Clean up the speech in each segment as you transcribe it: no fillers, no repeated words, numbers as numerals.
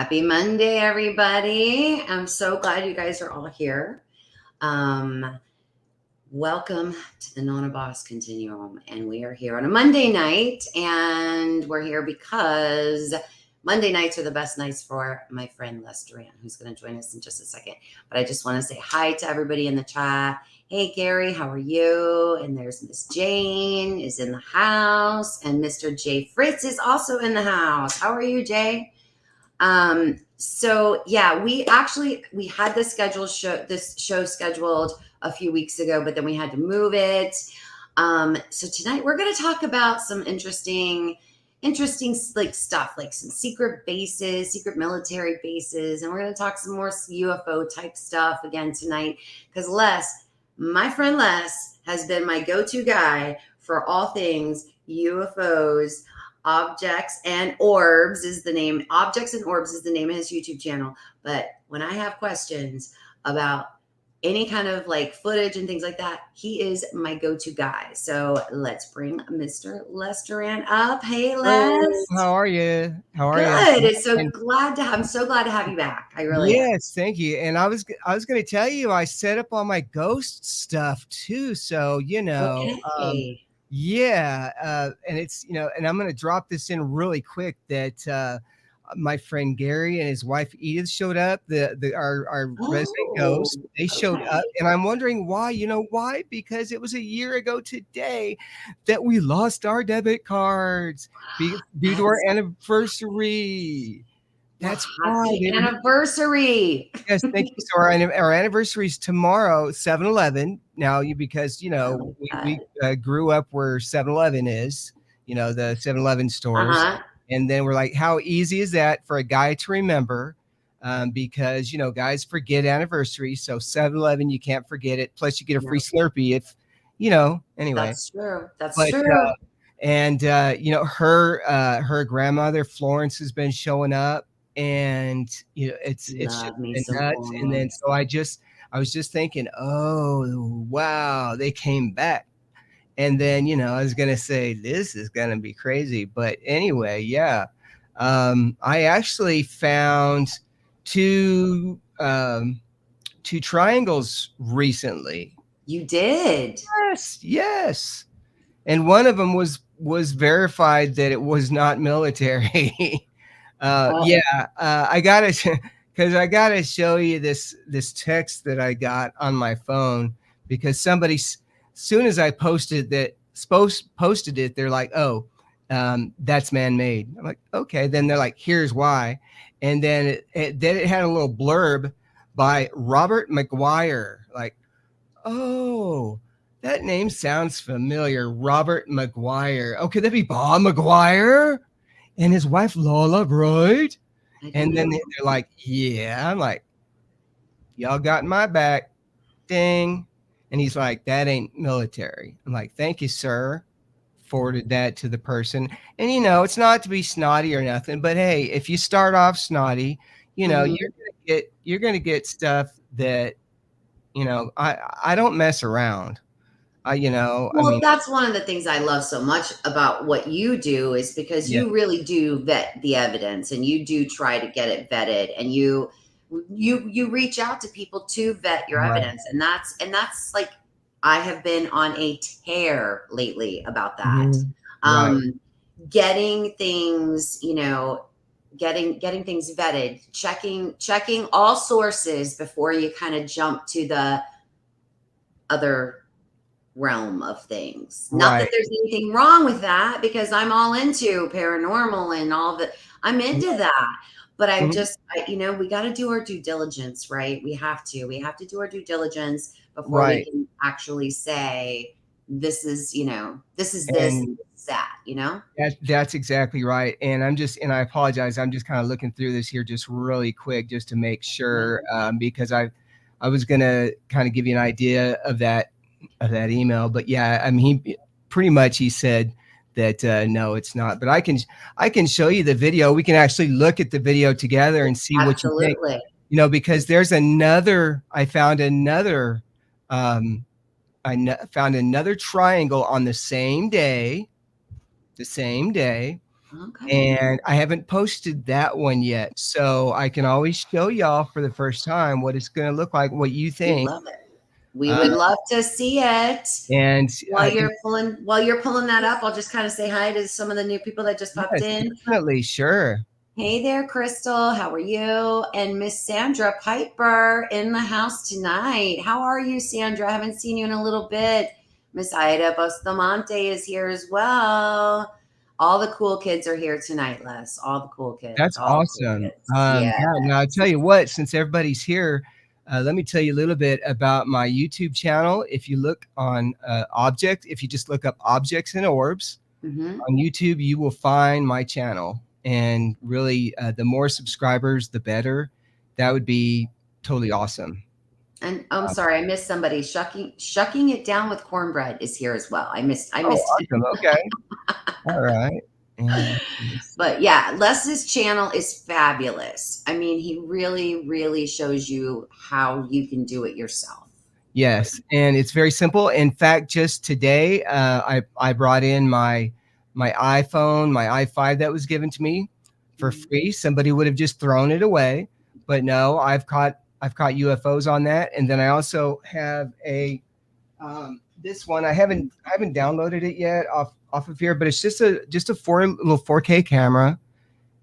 Happy Monday, everybody. I'm so glad you guys are all here. Um, Welcome to the Nona Boss Continuum. And we are here on a Monday night. And we're here because Monday nights are the best nights for my friend Les Durrant, who's going to join us in just a second. But I just want to say hi to everybody in the chat. Hey, Gary, how are you? And there's Miss Jane is in the house. And Mr. Jay Fritz is also in the house. How are you, Jay? So yeah, we had this show scheduled a few weeks ago, but then we had to move it. So tonight we're going to talk about some interesting like stuff, like some secret military bases, and we're going to talk some more UFO type stuff again tonight because my friend Les has been my go-to guy for all things UFOs. Objects and Orbs is the name. Objects and Orbs is the name of his YouTube channel. But when I have questions about any kind of like footage and things like that, he is my go-to guy. So let's bring Mr. Les Durrant up. Hey, Les. Hey, how are you? How are you? Good. It's so And glad to I'm so glad to have you back. I really am. yes, thank you. And I was going to tell you I set up all my ghost stuff too. So, Okay. yeah, and it's, and I'm going to drop this in really quick that my friend Gary and his wife Edith showed up. Our resident ghost, they showed up, and I'm wondering why. You know why? Because it was a year ago today that we lost our debit cards due to our anniversary. That's why. Happy anniversary. Yes, thank you. So our anniversary is tomorrow, 7-Eleven. Now, because we grew up where 7-Eleven is, the 7-Eleven stores. Uh-huh. And then we're like, how easy is that for a guy to remember? Because, guys forget anniversaries. So 7-Eleven, you can't forget it. Plus, you get a free Slurpee if, anyway. That's true. That's true. And, her grandmother, Florence, has been showing up. And it's just been nuts. And then so I was just thinking, oh wow, they came back. And then I was gonna say this is gonna be crazy, but anyway, yeah. I actually found two triangles recently. You did? Yes. And one of them was verified that it was not military. I gotta show you this text that I got on my phone because somebody, soon as I posted it, they're like, oh, that's man-made. I'm like, okay. Then they're like, here's why. And then it had a little blurb by Robert McGuire. Like, oh, that name sounds familiar. Robert McGuire. Oh, could that be Bob McGuire? And his wife, Lola, right? And then they're like, yeah. I'm like, y'all got my back. Ding. And he's like, that ain't military. I'm like, thank you, sir. Forwarded that to the person. And, it's not to be snotty or nothing. But, hey, if you start off snotty, you're going to get stuff that, I don't mess around. That's one of the things I love so much about what you do is because you really do vet the evidence and you do try to get it vetted and you reach out to people to vet your evidence. And that's like, I have been on a tear lately about that. Getting things, getting things vetted, checking all sources before you kind of jump to the other realm of things. Not that there's anything wrong with that because I'm all into paranormal and I'm into that. But we got to do our due diligence, right? We have to do our due diligence before we can actually say, this is that. That's exactly right. And I apologize. I'm just kind of looking through this here just really quick, just to make sure, because I was going to kind of give you an idea of that email, but yeah, I mean, he said that no, it's not. But I can show you the video. We can actually look at the video together and see what you think. Because there's I found another triangle on the same day, Okay. and I haven't posted that one yet. So I can always show y'all for the first time what it's going to look like, what you We think. love it. We Uh, would love to see it. and While you're pulling that up, I'll just kind of say hi to some of the new people that just popped yes, in. definitely, sure. Hey there, Crystal. How are you? And Miss Sandra Piper in the house tonight. How are you, Sandra? I haven't seen you in a little bit. Miss Ida Bustamante is here as well. All the cool kids are here tonight, Les. All the cool kids. That's All the cool awesome. kids. Yeah, Yeah. now I'll tell you what, since everybody's here, let me tell you a little bit about my YouTube channel. If you look on if you just look up objects and orbs on YouTube, you will find my channel. And really, the more subscribers, the better. That would be totally awesome. And I'm sorry, I missed somebody. Shucking it down with cornbread is here as well. I missed Oh, him. awesome. Okay. All right. And But yeah, Les's channel is fabulous. I mean, he really, really shows you how you can do it yourself. yes, and it's very simple. In fact, just today, I brought in my iPhone, my i5 that was given to me for free. Somebody would have just thrown it away, but no, I've caught UFOs on that, and then I also have a this one. I haven't downloaded it yet off of here, but it's just a little 4K camera,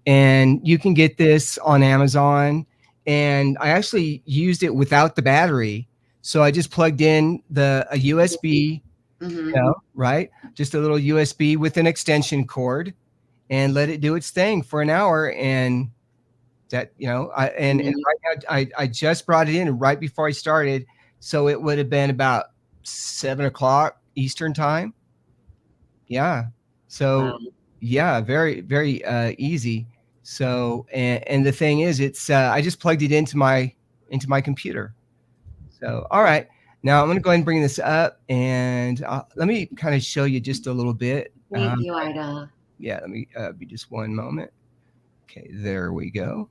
and you can get this on Amazon. And I actually used it without the battery, so I just plugged in a USB, right? Just a little USB with an extension cord, and let it do its thing for an hour. And that, and right now I just brought it in right before I started, so it would have been about 7 o'clock Eastern time. Yeah. Wow. So yeah, very, very easy. So and the thing is, it's I just plugged it into my computer. So all right, now I'm gonna go ahead and bring this up, and let me kind of show you just a little bit. Thank you, Ida. Yeah, let me be just one moment. Okay, there we go.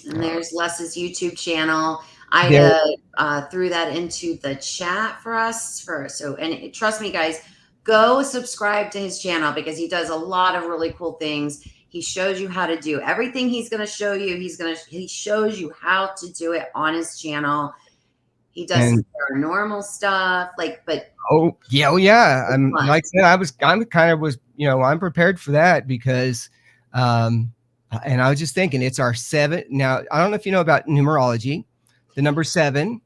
And Uh, there's Les's YouTube channel. there Ida threw that into the chat for us. Trust me, guys, go subscribe to his channel because he does a lot of really cool things. He shows you how to do everything he's going to show you. He shows you how to do it on his channel. He does and paranormal stuff, oh yeah. it's I'm fun. like I said, I'm kind of was I'm prepared for that because um and I was just thinking it's our seven. Now I don't know if you know about numerology. The number seven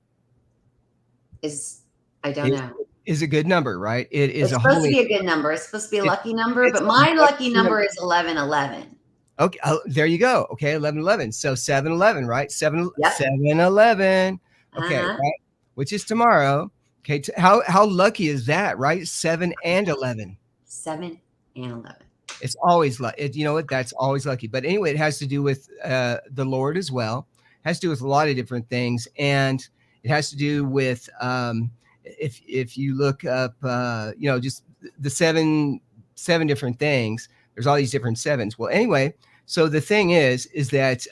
I don't is, know. is a good number, right? It is It's a supposed to holy. be a good number. It's supposed to be a It's lucky number, it's but a my lucky lucky number number. is 1111. Okay, there you go. Okay, 1111. So 711, right? 7 Yep. 711. Okay, Uh-huh. right? Which is tomorrow. Okay, how lucky is that, right? 7 and 11. 7 and 11. It's always lucky. You know what? That's always lucky. But anyway, it has to do with the Lord as well. It has to do with a lot of different things, and it has to do with if you look up, just the seven different things. There's all these different sevens. Well, anyway, so the thing is that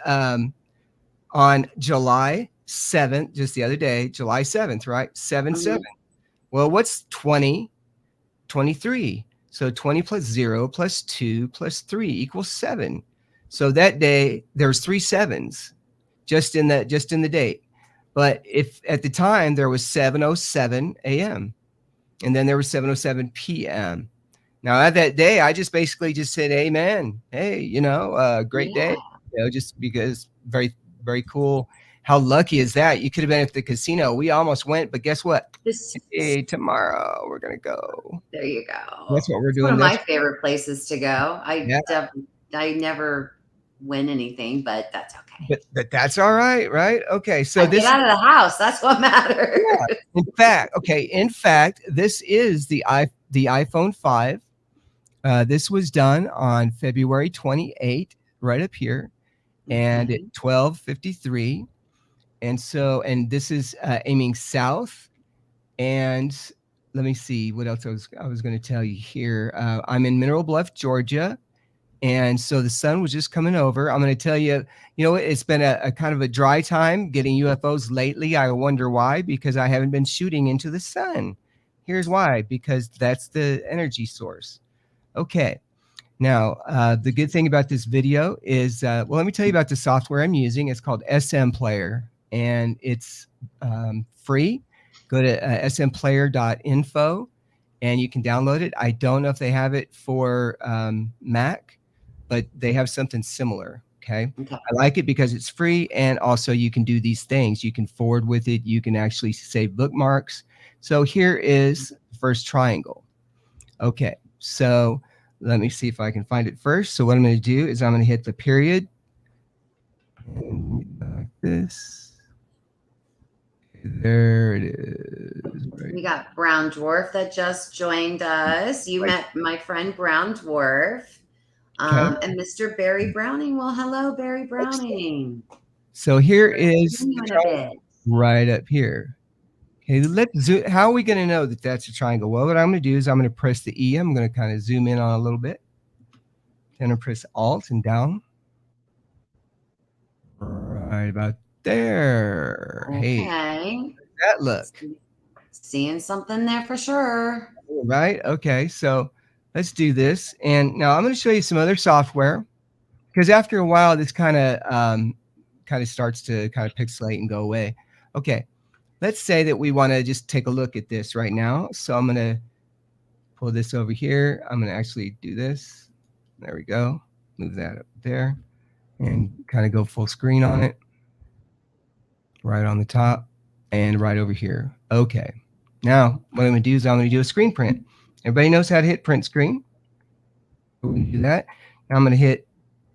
on July 7th, just the other day, July 7th, right? 7-7. Well, what's 20? 23. So 20 plus 0 plus 2 plus 3 equals 7. So that day there's 3 sevens just in the date. But if at the time there was 7:07 a.m. and then there was 7:07 p.m. Now at that day I just basically just said amen. Hey, great day. Just because very, very cool. How lucky is that? You could have been at the casino. We almost went, but guess what? Hey, tomorrow we're gonna go. There you go. That's what we're It's one doing of my this. favorite places to go. Yeah. I never win anything, but that's okay. But that's all right, right? Okay, so I get out of the house. That's what matters. Yeah. In fact, this is the iPhone 5. This was done on February 28th, right up here, and at 12:53. And this is aiming south. And let me see what else I was going to tell you here. I'm in Mineral Bluff, Georgia. And so the sun was just coming over. I'm going to tell you, it's been a kind of a dry time getting UFOs lately. I wonder why, because I haven't been shooting into the sun. Here's why, because that's the energy source. Okay. Now, the good thing about this video is, well, let me tell you about the software I'm using. It's called SM Player, and it's free. Go to smplayer.info, and you can download it. I don't know if they have it for Mac, but they have something similar. Okay. I like it because it's free, and also you can do these things. You can forward with it. You can actually save bookmarks. So here is the first triangle. Okay, so let me see if I can find it first. So what I'm going to do is I'm going to hit the period. Like this. There it is. Right. We got Brown Dwarf that just joined us. You met my friend Brown Dwarf. And Mr. Barry Browning. Well, hello, Barry Browning. So here is right up here. Okay, let's zoom. How are we going to know that that's a triangle? Well, what I'm going to do is I'm going to press the E. I'm going to kind of zoom in on a little bit. Then I press Alt and down. Right about there. Okay. Hey, that look. Seeing something there for sure. Right. Okay. So let's do this. And now I'm going to show you some other software, because after a while, this kind of starts to kind of pixelate and go away. Okay. Let's say that we want to just take a look at this right now. So I'm going to pull this over here. I'm going to actually do this. There we go. Move that up there and kind of go full screen on it. Right on the top and right over here. Okay. Now, what I'm going to do is I'm going to do a screen print. Everybody knows how to hit print screen. We're going to do that. Now I'm going to hit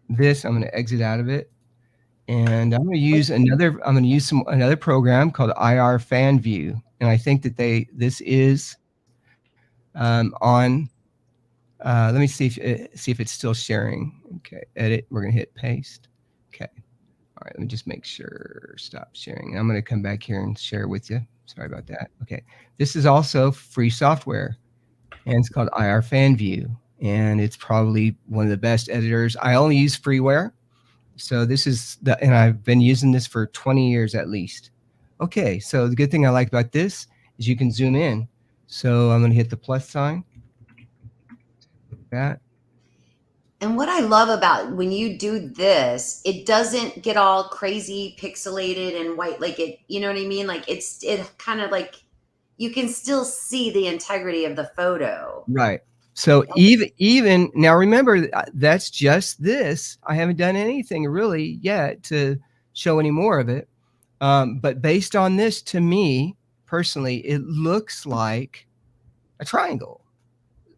this. I'm going to exit out of it. And I'm going to use another program called IR Fan View. And I think that this is on, let me see if it's still sharing. Okay, edit. We're going to hit paste. Okay. All right, let me just make sure, stop sharing. And I'm going to come back here and share with you. Sorry about that. Okay, this is also free software, and it's called IR Fan View. And it's probably one of the best editors. I only use freeware. So this is and I've been using this for 20 years at least. Okay, so the good thing I like about this is you can zoom in. So I'm going to hit the plus sign. Like that. And what I love about when you do this, it doesn't get all crazy pixelated and white, like it, you know what I mean? Like it kind of like, you can still see the integrity of the photo. Right. So even now, remember, that's just this. I haven't done anything really yet to show any more of it. But based on this, to me personally, it looks like a triangle.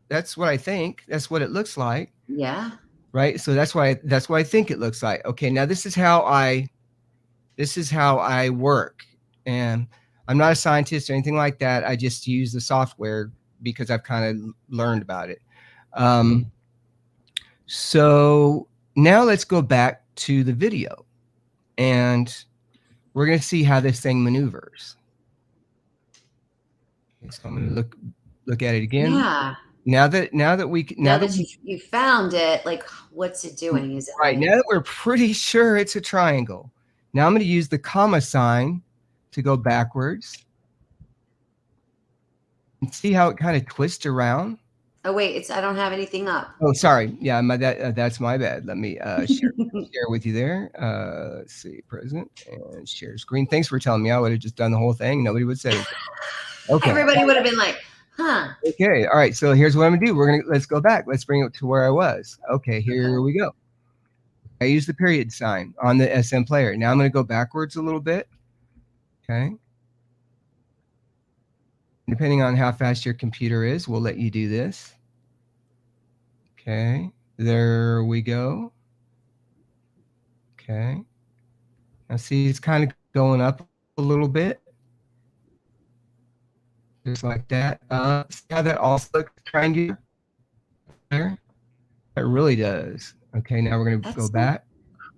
That's what I think. That's what it looks like. Yeah. Right. So that's what I think it looks like. Okay. Now this is how I work, and I'm not a scientist or anything like that. I just use the software because I've kind of learned about it. So now let's go back to the video, and we're going to see how this thing maneuvers. Okay, so I'm going to look at it again. Yeah. Now that you found it, like, what's it doing? Is it right? Now that we're pretty sure it's a triangle, now I'm going to use the comma sign to go backwards. And see how it kind of twists around. Oh wait, I don't have anything up. Oh, sorry. Yeah, that's my bad. Let me share with you there. Let's see, present and share screen. Thanks for telling me. I would have just done the whole thing. Nobody would say anything. Okay. Everybody would have been like, huh. Okay. All right. So here's what I'm gonna do. Let's go back. Let's bring it to where I was. Okay. Here we go. I use the period sign on the SM player. Now I'm gonna go backwards a little bit. Okay. Depending on how fast your computer is, we'll let you do this. Okay, there we go. Okay. Now see, it's kind of going up a little bit. Just like that. See how that also looks triangular there? It really does. Okay, now we're going to go back.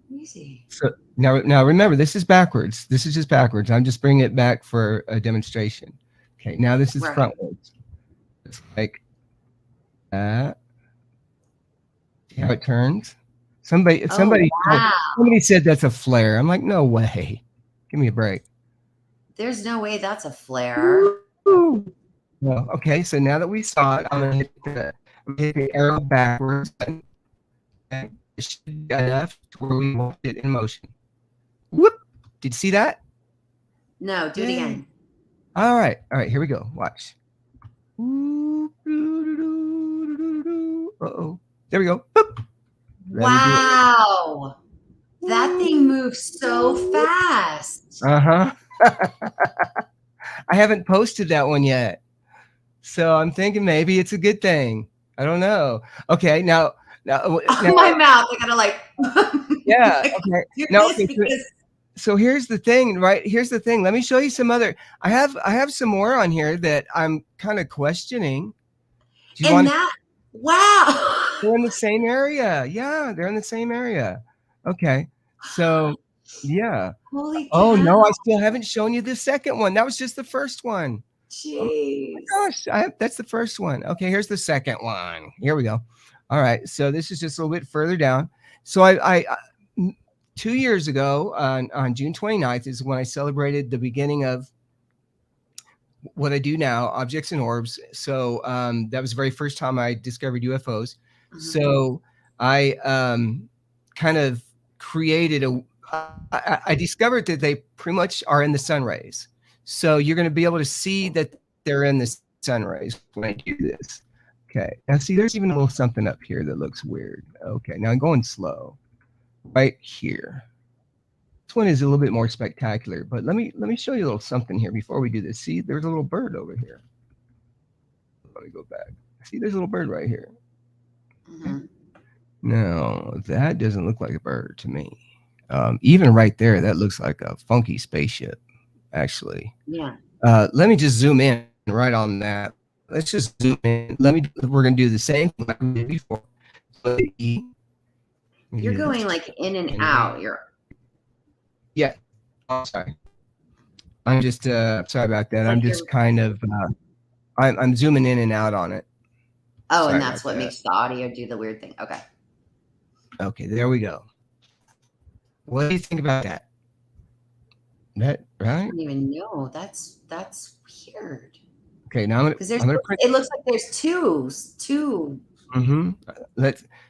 Easy. So now remember, this is backwards. This is just backwards. I'm just bringing it back for a demonstration. Okay, now this is frontwards. It's like that. See how it turns? Somebody said that's a flare. I'm like, no way. Give me a break. There's no way that's a flare. Well, okay, so now that we saw it, I'm gonna hit the arrow backwards. Okay. It should be enough to where we want it in motion. Whoop! Did you see that? No, do it Yay. again. All right. Here we go. Watch. Uh-oh. There we go. Boop. Let me do it. Wow. That thing moves so fast. Uh-huh. I haven't posted that one yet. So I'm thinking maybe it's a good thing. I don't know. Okay, now My mouth, I gotta like yeah, okay. do Now, this because so here's the thing, right? Here's the thing. Let me show you some other. I have some more on here that I'm kind of questioning. Do you and want? that wow. They're in the same area. Yeah, they're in the same area. Okay, so yeah. Holy Oh cow. no, I still haven't shown you the second one. That was just the first one. Oh my Jeez. gosh, that's the first one. Okay, here's the second one. Here we go. All right, so this is just a little bit further down. So I 2 years ago on June 29th is when I celebrated the beginning of what I do now, objects and orbs. So that was the very first time I discovered UFOs. So I kind of created I discovered that they pretty much are in the sun rays. So you're going to be able to see that they're in the sun rays when I do this. Okay. Now see, there's even a little something up here that looks weird. Okay. Now I'm going slow right here. This one is a little bit more spectacular, but let me show you a little something here before we do this. See, there's a little bird over here. Let me go back. See, there's a little bird right here. No, that doesn't look like a bird to me. Even right there, that looks like a funky spaceship, actually. Yeah. Let me just zoom in right on that. Let's just zoom in. We're going to do the same thing like we did before. So you're going like in and out. Yeah. Oh, sorry. I'm just sorry about that. Like I'm just kind of I'm zooming in and out on it. Oh, sorry, and that's what makes the audio do the weird thing. Okay. Okay, there we go. What do you think about that? That right? I don't even know. That's weird. Okay, now I'm gonna print. It looks like there's two. Mm-hmm.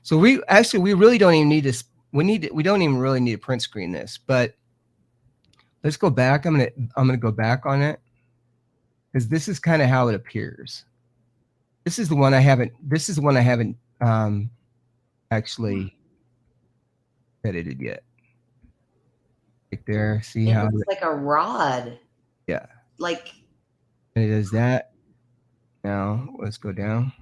So we really don't even need this. We don't even really need to print screen this, but let's go back. I'm gonna go back on it because this is kind of how it appears. This is the one I haven't actually edited yet. Right there. See how it looks like a rod. Yeah. Like and it does that. Now let's go down.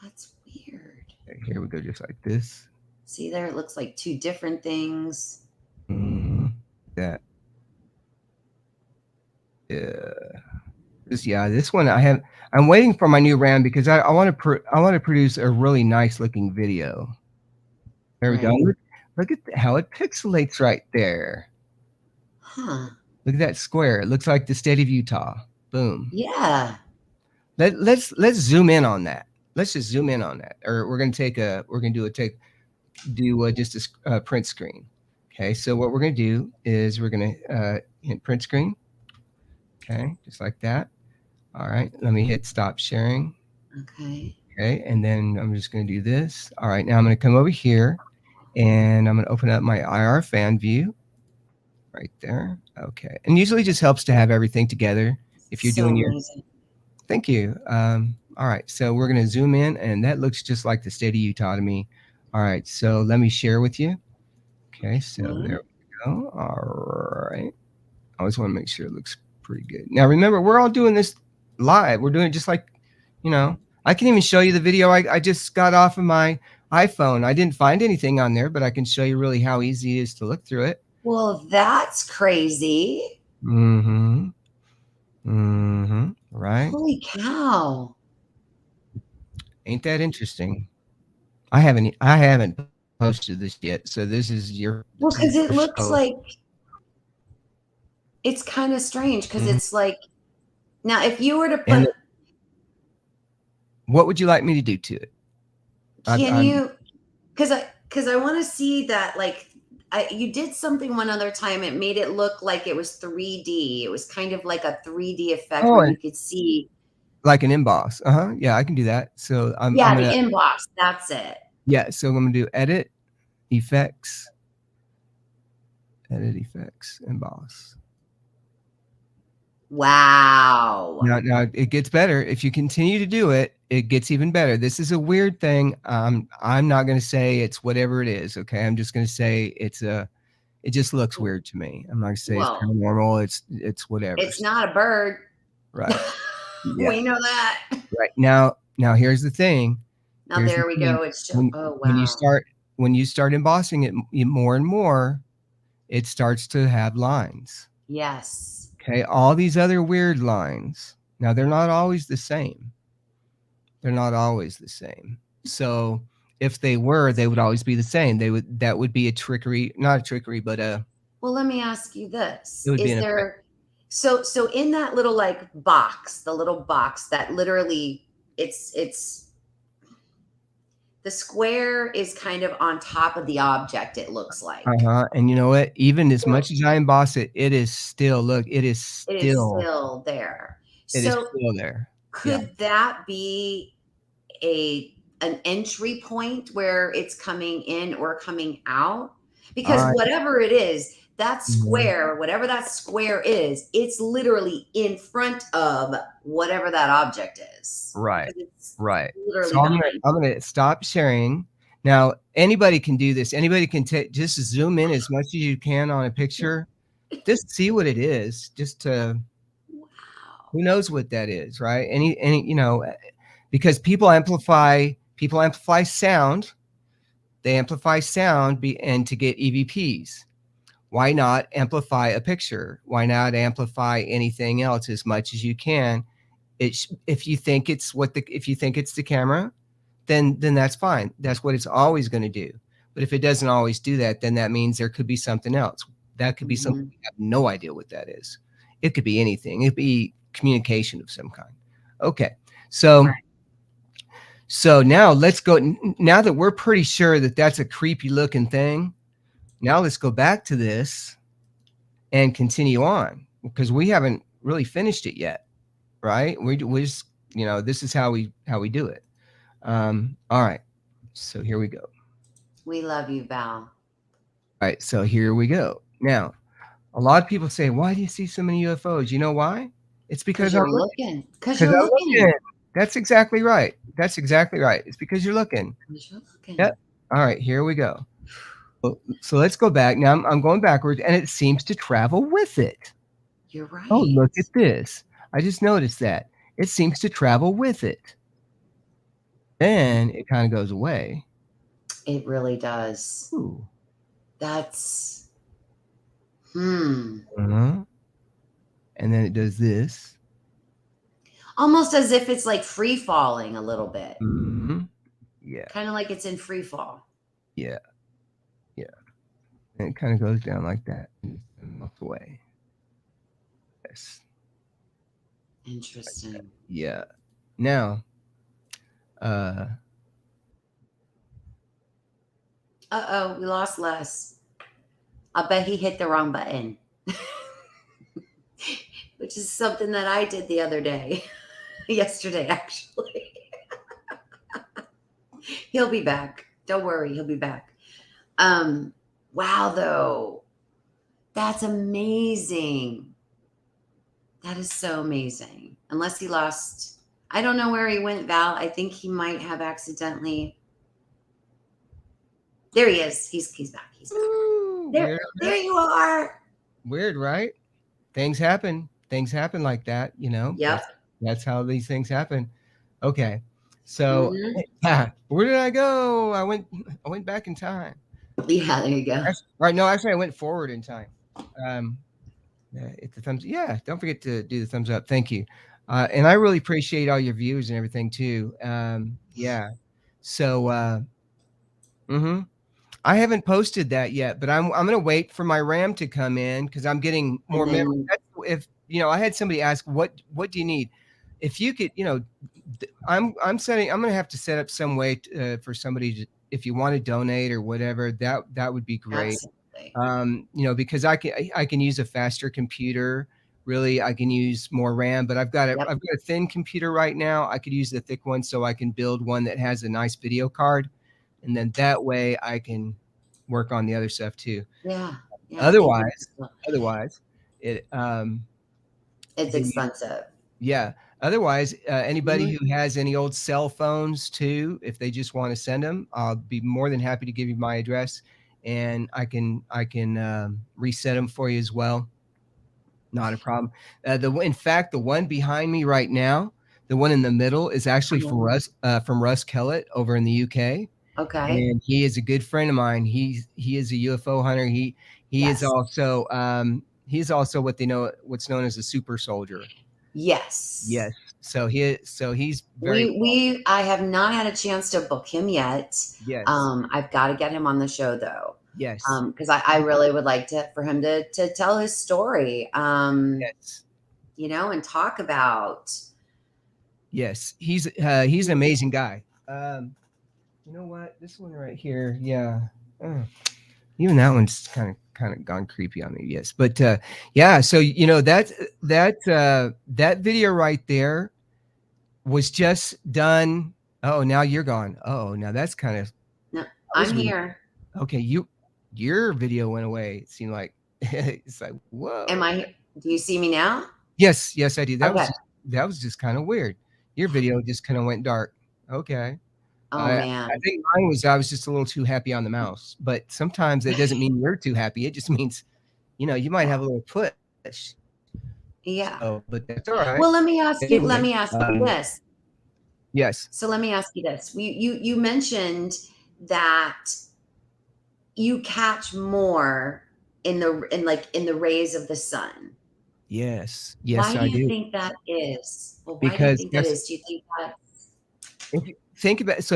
That's weird. Okay, here we go, just like this. See there, it looks like two different things. That. Yeah. This one I'm waiting for my new RAM because I want to produce a really nice looking video. There we go. Look at how it pixelates right there. Huh. Look at that square. It looks like the state of Utah. Boom. Yeah. Let's zoom in on that. Let's just zoom in on that. Or we're gonna do just a print screen. Okay. So what we're gonna do is we're gonna hit print screen. Okay, just like that. All right. Let me hit stop sharing. Okay. Okay, and then I'm just gonna do this. All right. Now I'm gonna come over here. And I'm going to open up my IR fan view right there. Okay. And usually just helps to have everything together if you're doing amazing. Thank you. All right. So we're going to zoom in and that looks just like the state of Utah to me. All right. So let me share with you. Okay. So there we go. All right. I always want to make sure it looks pretty good. Now, remember, we're all doing this live. We're doing it just like, I can even show you the video I just got off of my iPhone. I didn't find anything on there, but I can show you really how easy it is to look through it. Well, that's crazy. Right. Holy cow. Ain't that interesting? I haven't posted this yet, so this is your. Well, because it looks like it's kind of strange because it's like now if you were to put. What would you like me to do to it? Can you? Because I want to see that you did something one other time. It made it look like it was 3D. It was kind of like a 3D effect where you could see like an emboss. Yeah, I can do that. So the emboss. That's it. Yeah, so I'm going to do edit, effects, emboss. Wow. Now it gets better. If you continue to do it, it gets even better. This is a weird thing. I'm not going to say it's whatever it is. Okay. I'm just going to say it just looks weird to me. I'm not going to say it's Well, paranormal. It's whatever. it's not a bird. Right. Yeah. We know that. Right. Now here's the thing. Now Here's the there we thing. go. It's just, When, oh when you wow. start, when you start embossing it more and more, it starts to have lines. Yes. Okay. All these other weird lines. Now they're not always the same. They're not always the same. So if they were, they would always be the same. That would be a trickery, not a trickery, but Well, let me ask you it this. would be Is an effect. there so in that little like box, the little box that literally it's the square is kind of on top of the object, it looks like. Uh-huh. And you know what? Even as So much as I emboss it, it is still, look, it is still there. it is So still there. Yeah. could that be a an entry point where it's coming in or coming out? Because I whatever it is, that Mhm. square, whatever that square is, it's literally in front of whatever that object is Right. because it's Right. So literally behind. I'm gonna stop sharing. Now, anybody can do this. Anybody can just zoom in as much as you can on a picture. Just see what it is. Just to Wow. who knows what that is, right? Because people amplify sound. They amplify sound and to get EVPs. Why not amplify a picture? Why not amplify anything else as much as you can? If you think it's the camera, then that's fine. That's what it's always going to do. But if it doesn't always do that, then that means there could be something else. That could be something Mhm. we have no idea what that is. It could be anything. It could be communication of some kind. Okay. So Right. now let's go. Now that we're pretty sure that that's a creepy looking thing, now let's go back to this and continue on because we haven't really finished it yet, right? We just, this is how we do it. All right. So here we go. We love you, Val. All right, so here we go. Now, a lot of people say, "Why do you see so many UFOs?" You know why? It's Because because I'm you're looking. looking. Because Because you're I'm looking. looking. That's exactly right. That's exactly right. It's because you're looking. Because you're Yep. looking. All right, here we go. So let's go back. Now I'm going backwards, and it seems to travel with it. You're Oh, right. look at this. I just noticed that. It seems to travel with it. Then it kind of goes away. It really does. Ooh. That's hmm. Uh-huh. And then it does this. Almost as if it's like free falling a little bit. Mhm. Yeah. Kind of like it's in free fall. Yeah. Yeah. And it kind of goes down like that and walks away. Yes. Interesting. Yeah. Now, uh, Uh-oh, we lost Les. I bet he hit the wrong button. Which is something that I did the other day. Yesterday, actually. He'll be back. Don't worry, he'll be back. Um, wow, though. That's amazing. That is so amazing. Unless he lost. I don't know where he went, Val. I think he might have accidentally. There he is. He's back. He's back. ooh, There, there you are. weird, right? Things happen. Things happen like that. Yep. That's how these things happen. Okay. So, Hmm. where did I go? I went back in time. Yeah, there you go. Right. No, actually, I went forward in time. Um, Hit the thumbs. Yeah, don't forget to do the thumbs up. Thank you. And I really appreciate all your views and everything too. Yeah. So, mhm. I haven't posted that yet, but I'm gonna wait for my RAM to come in because I'm getting more And memory. then, If I had somebody ask, what do you need? If you could, I'm gonna have to set up some way for somebody to, if you want to donate or whatever, that would be great. absolutely. Because I can use a faster computer. Really, I can use more RAM, but Yep. I've got a thin computer right now. I could use the thick one so I can build one that has a nice video card. and then that way I can work on the other stuff too. Yeah. Yeah. I think Otherwise, otherwise, it it's the expensive. yeah. Otherwise, anybody Mhm. who has any old cell phones too, if they just want to send them, I'll be more than happy to give you my address, and I can reset them for you as well. Not a problem. In fact, the one behind me right now, the one in the middle, is actually from Russ Kellett over in the UK, Okay. and he is a good friend of mine. He is a UFO hunter. Yes. He is also what's known as a super soldier. Yes. Yes. So he's very I have not had a chance to book him yet. yes. I've got to get him on the show though. Yes. Because I really would like for him to tell his story. Yes. And talk about. Yes. He's an amazing guy. You know what? This one right here, yeah. Oh, even that one's kind of gone creepy on me. Yes, but yeah. So that video right there was just done. Oh, now you're gone. Oh, now that's kind of No, that was I'm weird. here. Okay, your video went away. It seemed like it's like Am whoa. I? Do you see me now? Yes, I did. Okay. That was just kind of weird. Your video just kind of went dark. Okay. Oh I man. think mine was I was just a little too happy on the mouse, but sometimes that doesn't mean you're too happy. It just means, you might have a little push. Yeah. So, but that's all right. Well, let me ask you. Let Anyway, me ask you this. yes, So let me ask you this. You mentioned that you catch more in the rays of the sun. yes, Why do I you do. think that is? Well, why do you Because think that that's is? Do you think that? if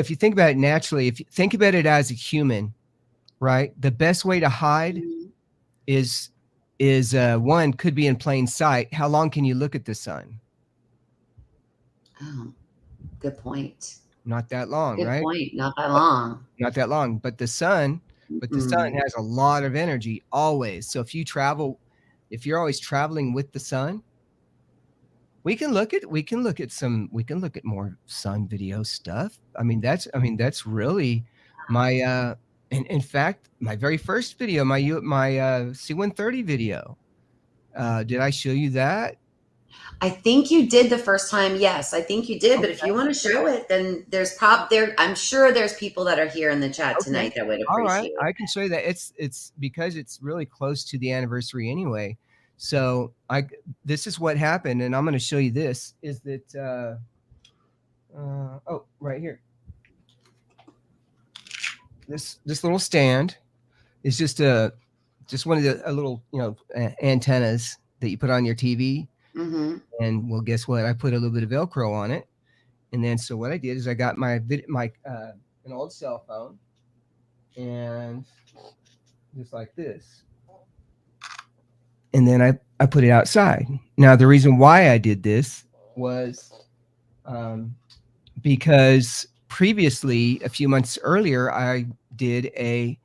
you think about it naturally, if you think about it as a human, right? The best way to hide Mhm. is one could be in plain sight. How long can you look at the sun? Oh, good point. Not that long, Good right? point. Not that long. Not that long. But the sun Mm. has a lot of energy always. So if you're always traveling with the sun, we can look at more sun video stuff. I mean that's really my in fact my very first video, my C-130 video. Did I show you that? I think you did the first time. Yes, I think you did. But if you want to show it, then I'm sure there's people that are here in the chat Okay. tonight that would All right. appreciate I can show you that. It's because it's really close to the anniversary anyway. So this is what happened, and I'm going to show you this. Is that oh, right here. This little stand is just one of the a little antennas that you put on your TV. it. Mm-hmm. And well, guess what? I put a little bit of Velcro on it, and then so what I did is I got my an old cell phone, and just like this. And then I put it outside. Now, the reason why I did this was um, because previously, a few months earlier, I did a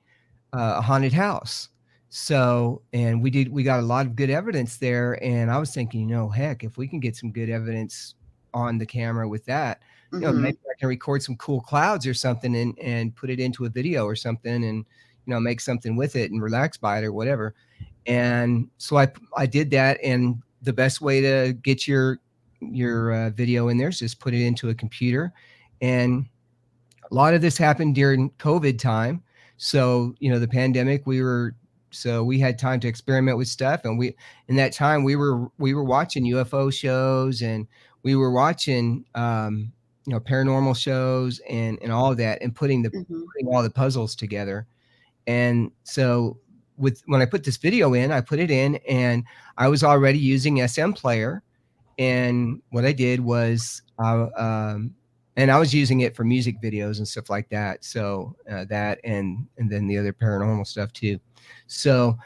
haunted house. So, and we got a lot of good evidence there. And I was thinking, heck, if we can get some good evidence on the camera with that, Mm-hmm. maybe I can record some cool clouds or something and put it into a video or something and, make something with it and relax by it or whatever. And so I did that, and the best way to get your video in there is just put it into a computer. And a lot of this happened during COVID time. So, the pandemic, so we had time to experiment with stuff. And in that time, we were watching UFO shows, and we were watching, paranormal shows and all of that, and Mm-hmm. putting all the puzzles together. And so when I put this video in, I put it in, and I was already using SM Player. And what I did was, and I was using it for music videos and stuff like that. So that and then the other paranormal stuff too. So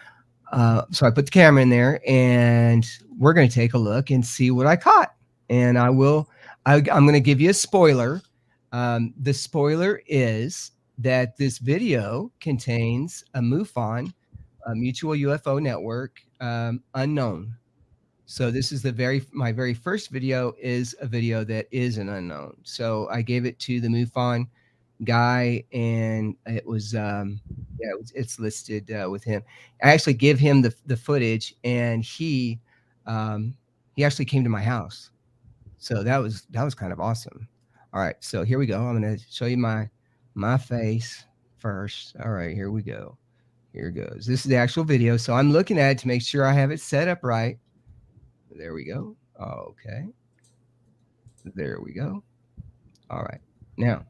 so I put the camera in there, and we're going to take a look and see what I caught. And I'm going to give you a spoiler. The spoiler is that this video contains a MUFON, a Mutual UFO Network, unknown. So this is my very first video is a video that is an unknown. So I gave it to the MUFON, guy, and it's listed with him. I actually give him the footage, and he actually came to my house. So that was kind of awesome. All right, so here we go. I'm going to show you my face first. All right, here we go. Here goes. This is the actual video. So I'm looking at it to make sure I have it set up right. There we go. Okay. There we go. All right. Now,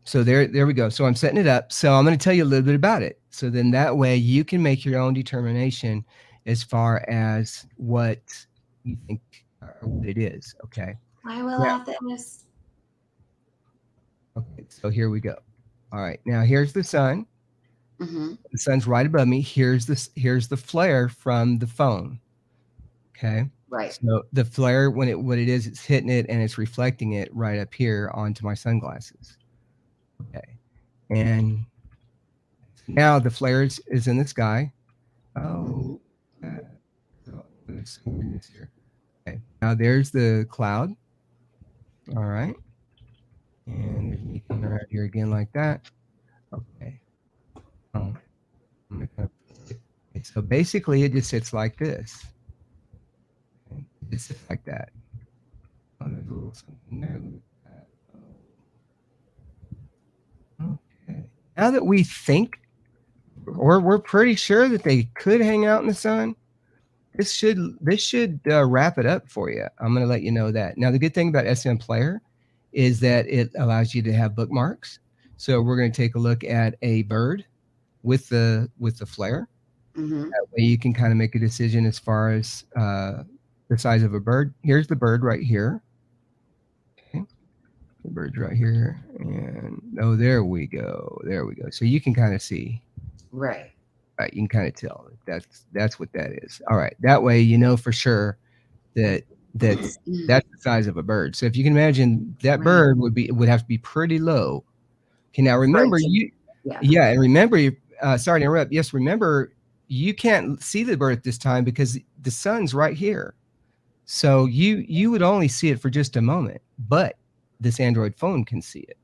so there we go. So I'm setting it up. So I'm going to tell you a little bit about it. So then that way you can make your own determination as far as what you think or what it is. Okay. I will Yeah. at this. Okay. So here we go. All right. Now here's the sun. Mm-hmm. The sun's right above me. Here's the flare from the phone. Okay. Right. So the flare, what it is, it's hitting it and it's reflecting it right up here onto my sunglasses. Okay. And now the flare is in the sky. Oh, here. Okay. Now there's the cloud. All right. And if you come around here again like that. Okay. Oh, okay. So basically it just sits like this. Okay. It sits like that. Oh, there's a little something there. Okay. Now that we think, or we're pretty sure that they could hang out in the sun, this should wrap it up for you. I'm going to let you know that. Now, the good thing about SM Player is that it allows you to have bookmarks. So we're going to take a look at a bird with the flare. Mm-hmm. That way you can kind of make a decision as far as the size of a bird. Here's the bird right here. Okay. The bird's right here. And oh, there we go. There we go. So you can kind of see. Right. Right. You can kind of tell that's what that is. All right. That way you know for sure that's the size of a bird. So if you can imagine that bird would have to be pretty low. Okay, now remember and remember sorry to interrupt. Yes, remember you can't see the bird at this time because the sun's right here. So you would only see it for just a moment, but this Android phone can see it.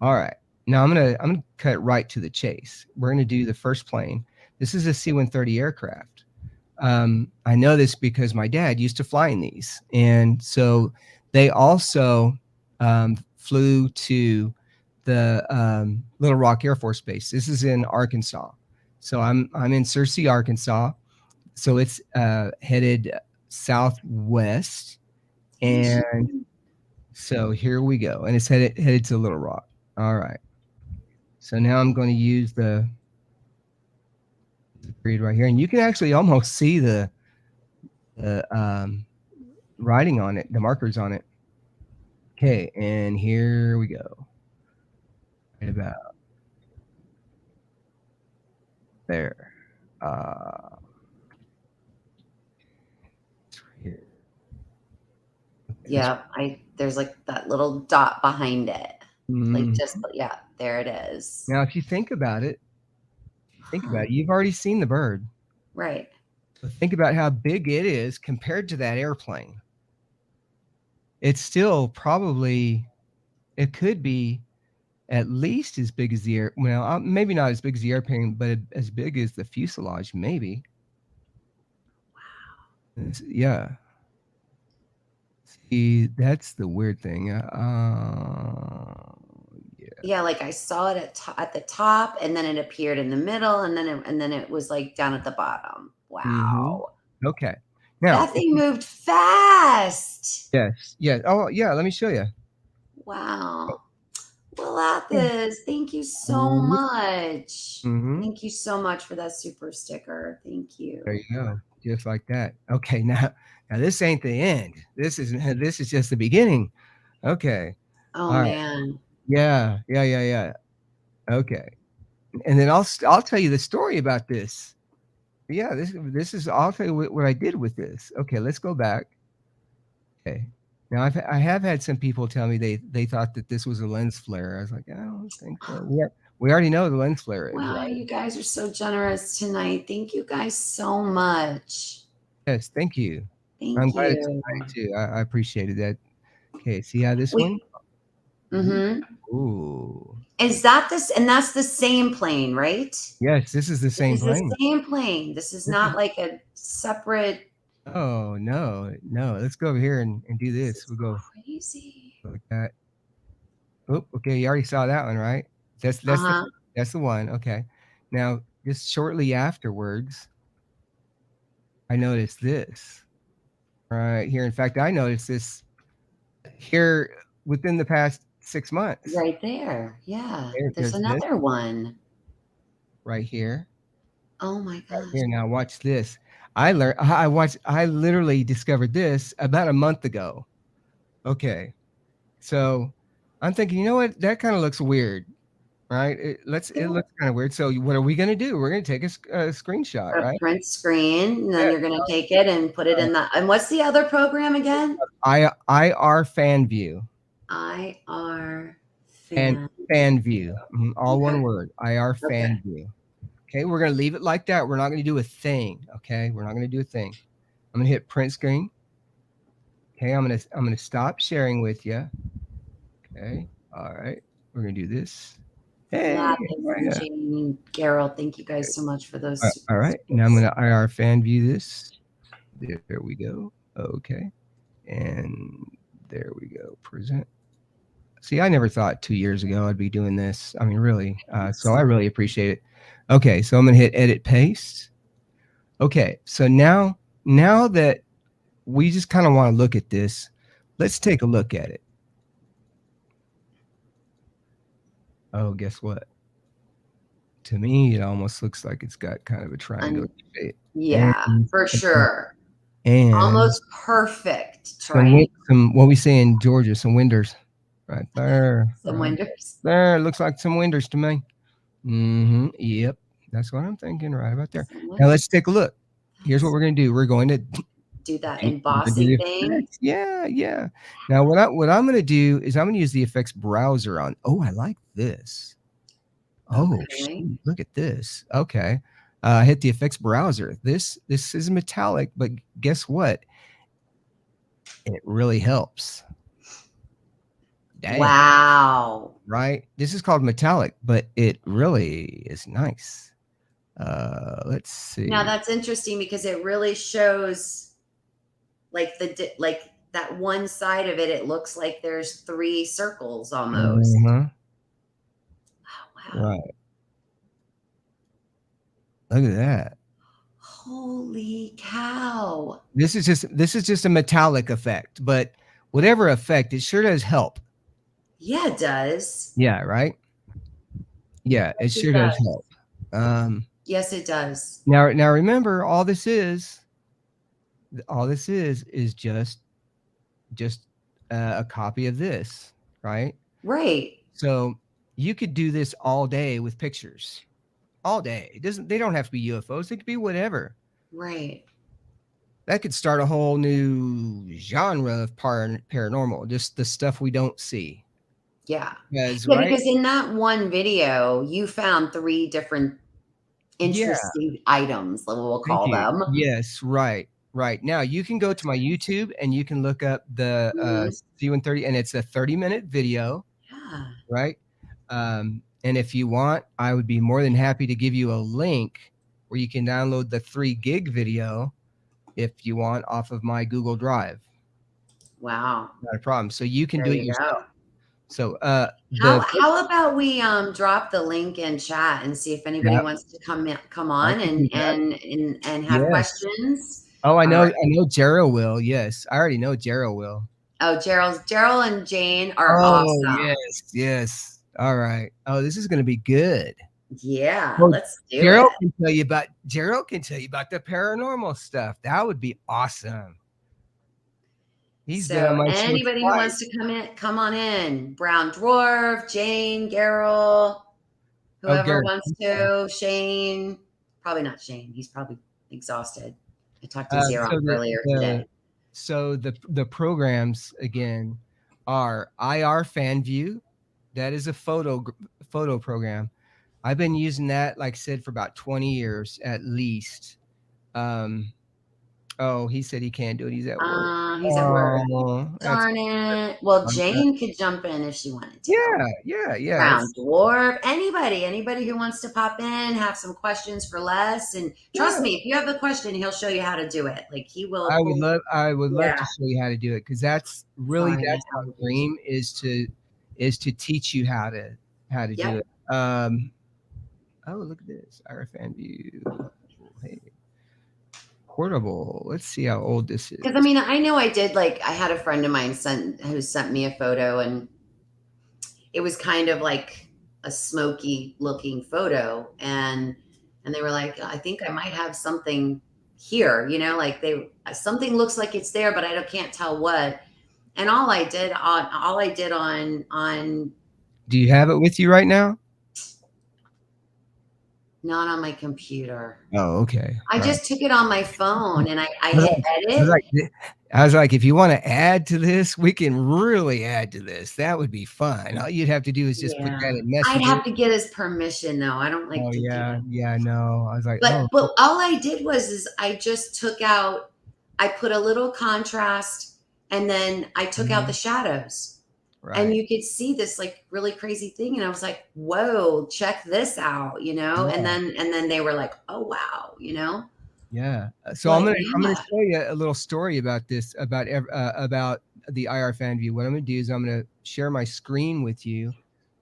All right. Now I'm gonna cut right to the chase. We're gonna do the first plane. This is a C-130 aircraft. I know this because my dad used to fly in these, and so they also flew to the Little Rock Air Force Base. This is in Arkansas, so I'm in Searcy, Arkansas. So it's headed southwest, and so here we go, and it's headed to Little Rock. All right. So now I'm going to use the period right here, and you can actually almost see the writing on it, the markers on it. Okay, and here we go. Right about there. Here. Yeah, there's like that little dot behind it. Like just Mm-hmm. there it is. Now, if you think about it, you've already seen the bird. Right. So think about how big it is compared to that airplane. It's still probably, it could be at least as big as the air. Well, maybe not as big as the airplane, but as big as the fuselage, maybe. Wow. Yeah. See, that's the weird thing. Yeah, like I saw it at the top, and then it appeared in the middle, and then it was like down at the bottom. Wow. Mm-hmm. Okay. Now that thing moved fast. Yes. Yeah. Oh, yeah. Let me show you. Wow. Well, Athos, thank you so much. Mm-hmm. Thank you so much for that super sticker. Thank you. There you go. Just like that. Okay. Now this ain't the end. This is just the beginning. Okay. Oh, all man. Right. Yeah. Okay. And then I'll tell you the story about this. Yeah, this is, I'll tell you what I did with this. Okay, let's go back. Okay. Now I have had some people tell me they thought that this was a lens flare. I was like, I don't think so. Yeah, we already know the lens flare is. Wow, right? you guys are so generous tonight. Thank you guys so much. Yes, thank you. Thank I'm you. glad it's tonight too. I appreciated that. Okay, see how this one? Mm-hmm. Ooh. Is that this? And that's the same plane, right? Yes, this is the This same is the plane. same plane. This is This is not like a separate. Oh, no, no. Let's go over here and do This this. is We'll go crazy. like that. Oh, okay, you already saw that one, right? That's Uh-huh. that's the one. Okay. Now, just shortly afterwards, I noticed this right here. In fact, I noticed this here within the past 6 months. Right there. Yeah. There's There's this another one. right here. Oh my Right gosh. here. Now watch this. I literally discovered this about a month ago. Okay. So I'm thinking, you know what? That kind of looks weird, right? It looks kind of weird. So what are we going to do? We're going to take a screenshot, A right? print screen, and then Yeah. you're going to take it and put it in the. And what's the other program again? IR fan view IR and fan. fan view, all Okay. one word. IR Okay. fan view. Okay, we're going to leave it like that. We're not going to do a thing. Okay, we're not going to do a thing. I'm going to hit print screen. Okay, I'm gonna stop sharing with you. Okay, all right, we're gonna do this. Hey, how are And ya? Jane and Gerald, thank you guys so much for those All right, now I'm gonna IR fan view this. There we go. Okay, and there we go. Present. See, I never thought 2 years ago I'd be doing this. I mean, really. So I really appreciate it. Okay, so I'm gonna hit edit paste. Okay, so now that we just kind of want to look at this, let's take a look at it. Oh, guess what? To me, it almost looks like it's got kind of a triangle shape. Yeah, for sure. And Almost perfect triangle. some what we say in Georgia, some winders right there. Some windows. There, it looks like some winders to me. Yep, that's what I'm thinking right about there. Now let's take a look. Here's what we're going to do. We're going to do that do embossing the thing. effects. Yeah, yeah. Now what I'm going to do is I'm going to use the effects browser on. Oh, I like this. Oh, Okay. look at this. Okay. Hit the effects browser. This is metallic, but guess what? It really helps. Dang. Wow. Right? This is called metallic, but it really is nice. Let's see. Now that's interesting because it really shows like that one side of it. It looks like there's 3 circles almost. Oh, wow. Right. Look at that. Holy cow. This is just a metallic effect, but whatever effect, it sure does help. Yeah, it does. Yeah, right? Yeah, it sure does help. Yes, it does. Now remember, all this is just a copy of this, right? Right. So you could do this all day with pictures, all day. They don't have to be UFOs. They could be whatever. Right. That could start a whole new genre of paranormal, just the stuff we don't see. Yeah. Because in that one video, you found 3 different interesting items, we'll call them. Yes, right. Now you can go to my YouTube and you can look up the C-130, and it's a 30-minute video. Yeah. Right. And if you want, I would be more than happy to give you a link where you can download the 3 gig video if you want off of my Google Drive. Wow. Not a problem. So you can do it yourself. So how about we drop the link in chat and see if anybody wants to come on and have questions. Oh, I know Gerald will. Yes, I already know Gerald will. Oh, Gerald and Jane are awesome. Yes. All right. Oh, this is going to be good. Yeah, let's do it. Gerald can tell you about the paranormal stuff. That would be awesome. He's been on my show anybody who wants to come on in. Brown Dwarf, Jane, Gerald, whoever wants to. Shane, probably not Shane. He's probably exhausted. I talked to Zero earlier today. So the programs again are IR Fan View. That is a photo program. I've been using that, like I said, for about 20 years at least. Oh, he said he can't do it. He's at work. Oh, he's at work. Oh, that's Darn it. Well, Jane could jump in if she wanted to. yeah. Brown dwarf, anybody who wants to pop in, have some questions for Les. And trust Yeah. me, if you have a question, he'll show you how to do it. Like he will pull. I would love Yeah. to show you how to do it, because that's really, Find the that's my allegation. dream, is to teach you how to do Yep. it. Oh, look at this. IRFan view. Hey, portable. Let's see how old this Because I is. mean, I know I did. Like, I had a friend of mine who sent me a photo, and it was kind of like a smoky looking photo, and they were like, I think I might have something here. Like something looks like it's there, but can't tell what. And all I did on Do you have it with you right now? not on my computer. Oh, okay. I All right. just took it on my phone and I I was hit like, I was edit. like, I was like, if you want to add to this, we can really add to this. That would be fun. All you'd have to do is just put that Yeah. in I'd Messenger. have to get his permission though. I don't Oh like to do yeah, it. yeah. No, I was like, But oh, but all I did is I just took out, I put a little contrast, and then I took out the mhm, shadows. And right. you could see this like really crazy thing. And I was like, whoa, check this out. And Yeah, then they were like, oh wow. yeah. So But I'm gonna yeah. show you a little story about this, about the IR fan view. What I'm gonna do is I'm gonna share my screen with you,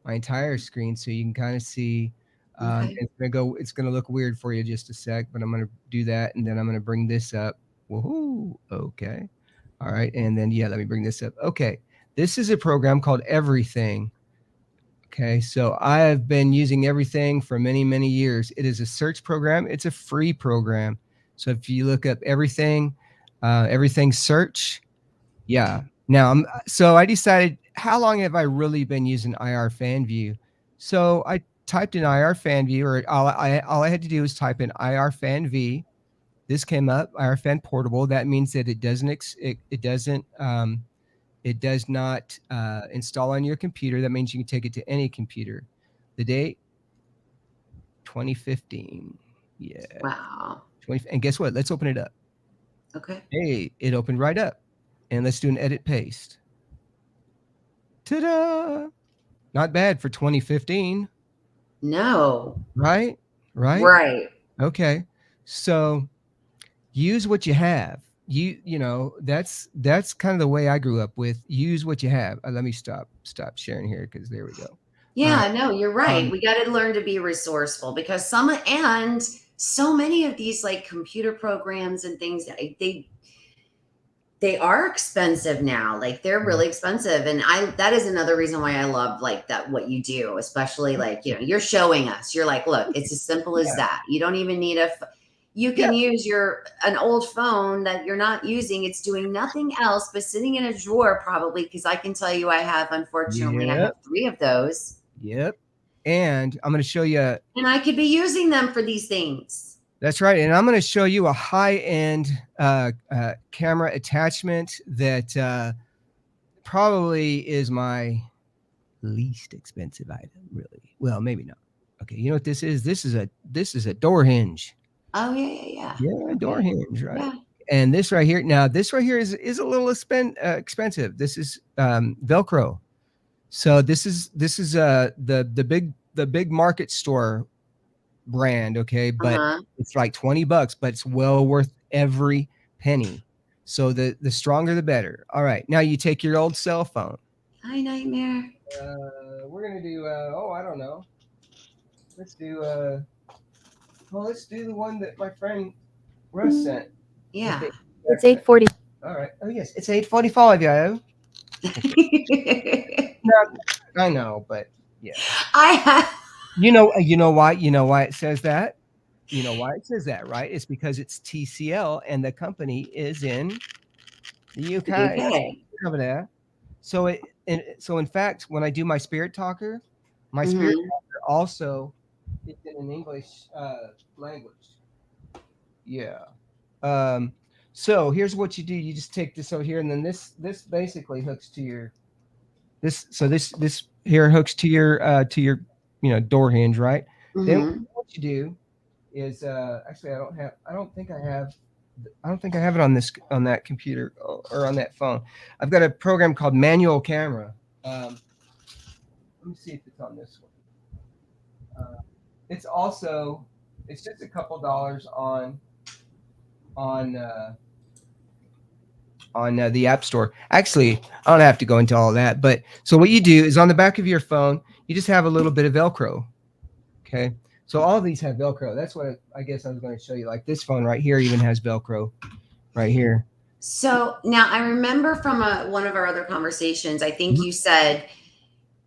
my entire screen, so you can kind of see. Okay. It's gonna look weird for you just a sec, but I'm gonna do that, and then I'm gonna bring this up. Woohoo! Okay. All right, and then yeah, let me bring this up. Okay, this is a program called Everything. Okay, so I have been using Everything for many, many years. It is a search program. It's a free program. So if you look up Everything, Everything search, yeah. Now, so I decided, how long have I really been using IR Fan View? So I typed in IR Fan View, or all I had to do was type in IR Fan V. This came up, IR Fan Portable. That means that it does not install on your computer. That means you can take it to any computer. The date, 2015. Yeah. Wow. 20, and guess what? Let's open it up. Okay. Hey, it opened right up. And let's do an edit paste. Ta-da! Not bad for 2015. No. Right? Right? Right. Okay. So use what you have. That's kind of the way I grew up with, use what you have. Let me stop sharing here, because there we go. All right. Yeah, no, you're right. Um, We got to learn to be resourceful because so many of these like computer programs and things they are expensive now. Like they're really expensive. And that is another reason why I love like that, what you do, especially like, you're showing us, you're like, look, it's as simple as yeah. that. You don't even need you Yeah. can use an old phone that you're not using. It's doing nothing else but sitting in a drawer probably. Cause I can tell you, unfortunately, I have Yep. 3 of those. Yep. And I'm going to show you. And I could be using them for these things. That's right. And I'm going to show you a high-end camera attachment that probably is my least expensive item, really. Well, maybe not. Okay, you know what this is? This is a door hinge. Oh yeah, yeah, Yeah, yeah. door Okay. hinge, right? Yeah. And this right here. Now, this right here is a little expensive. This is Velcro. So this is the big market store brand, okay, but Uh-huh. it's like 20 bucks, but it's well worth every penny. So the stronger the better. All right, now you take your old cell phone. Hi, Nightmare. We're gonna do I don't know, let's do let's do the one that my friend Russ sent. Yeah. It's 8:40. All right. Oh yes, it's 8:45, yo. No, I know, but yeah. I have. You know why it says that? You know why it says that, right? It's because it's TCL and the company is in the UK. Okay. Over there. So in fact, when I do my spirit talker, my spirit Hmm. talker also is in an English language. Yeah. So here's what you do. You just take this over here, and then this basically hooks to your this here hooks to your door hinge, right? Then Hmm. what you do is actually I don't think I have it on that computer. Oh, or on that phone. I've got a program called Manual Camera. Let me see if it's on this one. It's also, it's just a couple dollars on the App Store. Actually, I don't have to go into all that. But so what you do is on the back of your phone, you just have a little bit of Velcro. Okay. So all of these have Velcro. That's what I guess I was going to show you. Like this phone right here even has Velcro right here. So now I remember from one of our other conversations, I think you said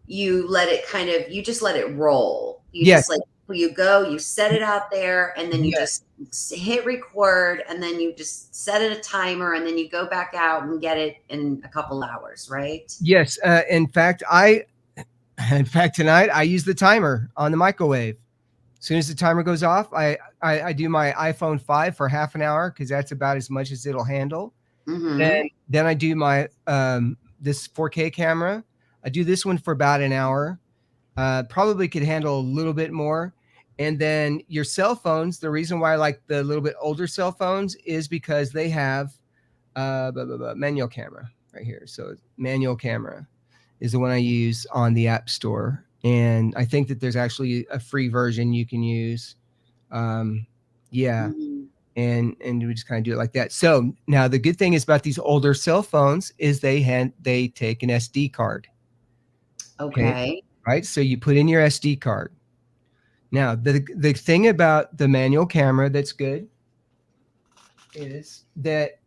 you let it you just let it roll. You just like, you go, you set it out there, and then you just hit record, and then you just set it a timer, and then you go back out and get it in a couple hours, right? Yes. In fact, tonight I use the timer on the microwave. As soon as the timer goes off, I do my iPhone 5 for half an hour because that's about as much as it'll handle. Mm-hmm. Then I do my this 4K camera. I do this one for about an hour. Probably could handle a little bit more. And then your cell phones, the reason why I like the little bit older cell phones is because they have manual camera right here. So manual camera is the one I use on the App Store. And I think that there's actually a free version you can use. Mm-hmm. And we just kind of do it like that. So now the good thing is about these older cell phones is they take an SD card. Okay. Right. So you put in your SD card. Now the thing about the manual camera that's good is that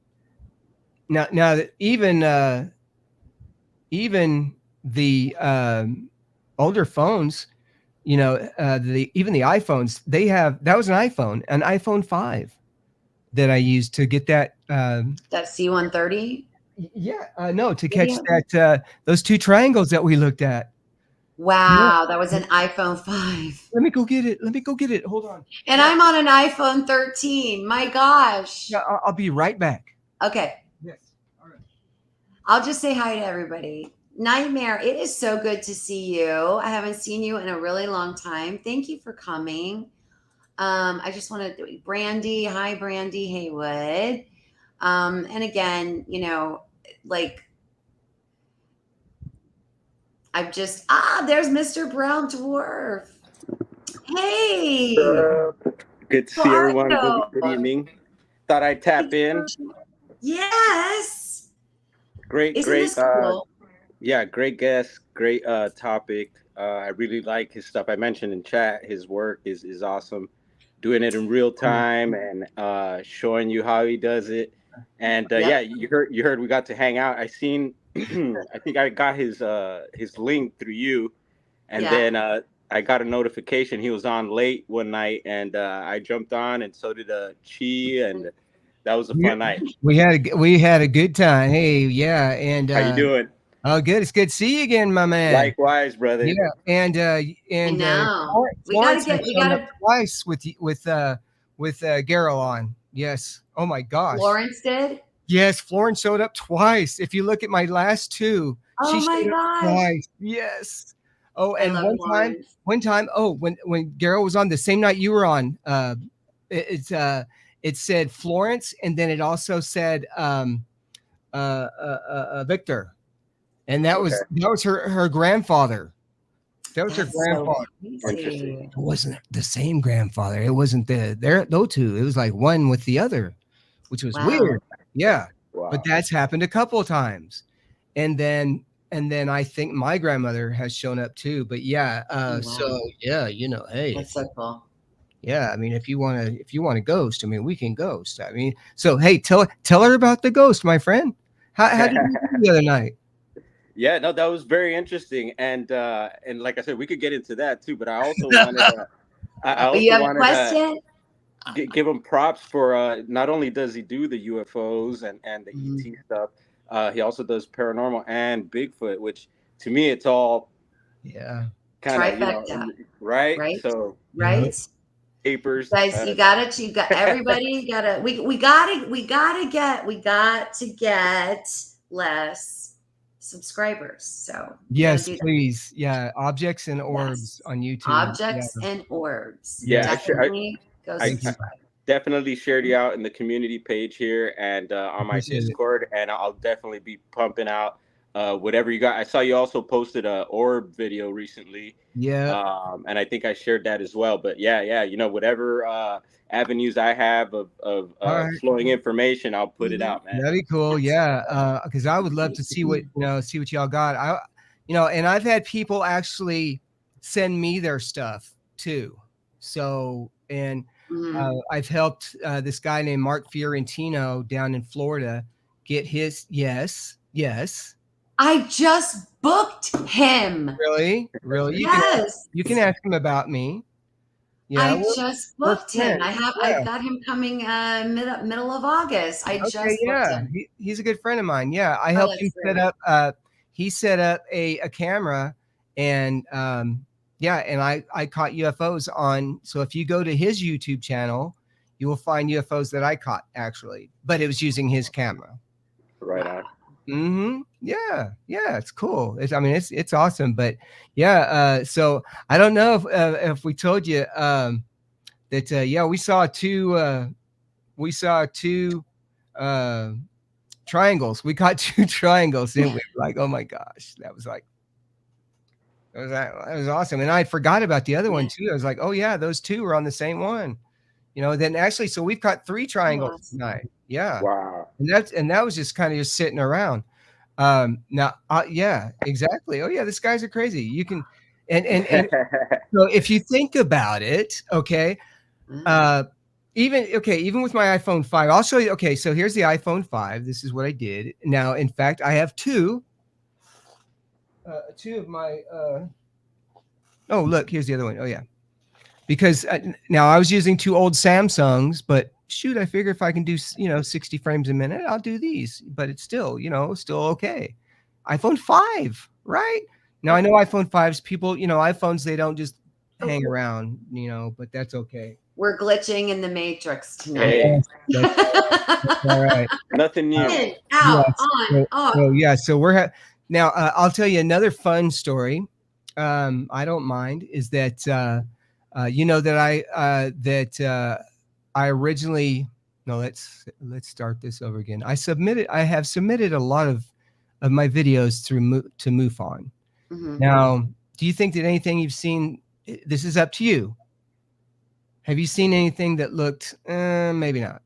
now that even the older phones, even the iPhones, that was an iPhone 5 that I used to get that C-130. No, to catch that those two triangles that we looked at. Wow, that was an iPhone 5. Let me go get it. Hold on. And I'm on an iPhone 13. My gosh. Yeah, I'll be right back. Okay. Yes. All right. I'll just say hi to everybody. Nightmare, it is so good to see you. I haven't seen you in a really long time. Thank you for coming. I just want to, Brandy. Hi, Brandy Haywood. And again, I'm just, there's Mr. Brown Dwarf. Hey. Good to see everyone. Good evening. Thought I'd tap in. Yes. Great. Cool? Yeah, great guest. Great topic. I really like his stuff. I mentioned in chat his work is awesome. Doing it in real time and showing you how he does it. And yeah, you heard we got to hang out. I seen I think I got his link through you, and then I got a notification he was on late one night, and I jumped on, and so did Chi, and that was a fun night. We had a good time. Hey, yeah, and how you doing? Oh, good. It's good to see you again, my man. Likewise, brother. Yeah, and Florence we got twice with Garrow on. Yes. Oh my gosh. Florence did. Yes, Florence showed up twice. If you look at my last two, she showed up twice. Yes. Oh, and one time. Oh, when Garrow was on the same night you were on, it said Florence, and then it also said Victor. And that was her grandfather. That was her grandfather. So it wasn't the same grandfather. It wasn't those two. It was like one with the other, which was weird. Yeah. Wow. But that's happened a couple of times. And then I think my grandmother has shown up too. But yeah, so yeah, hey. That's so cool. Yeah, I mean, if you want to ghost, I mean, we can ghost. I mean, so hey, tell her about the ghost, my friend. How did you do the other night? Yeah, no, that was very interesting, and like I said, we could get into that too. But I also wanted to give him props for not only does he do the UFOs and the ET stuff, he also does paranormal and Bigfoot, which to me it's all kind of right. So papers, guys, you got everybody gotta we got to get less subscribers. So yes, please. Yeah, objects and orbs on YouTube. Objects and orbs. Yeah, definitely go subscribe. definitely shared you out in the community page here and on my Discord, and I'll definitely be pumping out whatever you got. I saw you also posted a orb video recently. Yeah. And I think I shared that as well. But yeah, whatever avenues I have of flowing information, I'll put it out, man. That'd be cool. Yeah. Because I would love to see what y'all got. And I've had people actually send me their stuff too. So, and I've helped this guy named Mark Fiorentino down in Florida get his. Yes. I just booked him. Really? Yes. You can ask him about me. Yeah, I just booked him. I've got him coming middle of August. I just booked him. He's a good friend of mine. Yeah, I helped him set up. He set up a camera, and and I caught UFOs on. So if you go to his YouTube channel, you will find UFOs that I caught actually, but it was using his camera. Right on. Yeah, it's cool. It's awesome. But yeah, so I don't know if we told you that we saw two triangles. We caught two triangles, didn't we? Like, oh my gosh, that was awesome. And I forgot about the other one too. I was like, oh yeah, those two were on the same one. Then actually, so we've got 3 triangles tonight. Yeah. Wow. And that was just kind of just sitting around. Now, yeah, exactly. Oh yeah, these guys are crazy. You can, and so if you think about it, okay, even with my iPhone 5, I'll show you. Okay, so here's the iPhone 5. This is what I did. Now, in fact, I have two of my. Oh, look, here's the other one. Oh yeah. Because now I was using 2 old Samsungs, but shoot, I figure if I can do 60 frames a minute, I'll do these. But it's still still okay. iPhone 5, right? Now I know iPhone 5s, people, iPhones, they don't just hang around, but that's okay. We're glitching in the matrix tonight. Hey. That's all right. Nothing new. In, out, on, off. So yeah, so we're now. I'll tell you another fun story. I don't mind. Is that I originally let's start this over again. I have submitted a lot of my videos to MUFON. Now, do you think that anything you've seen? This is up to you. Have you seen anything that looked maybe not?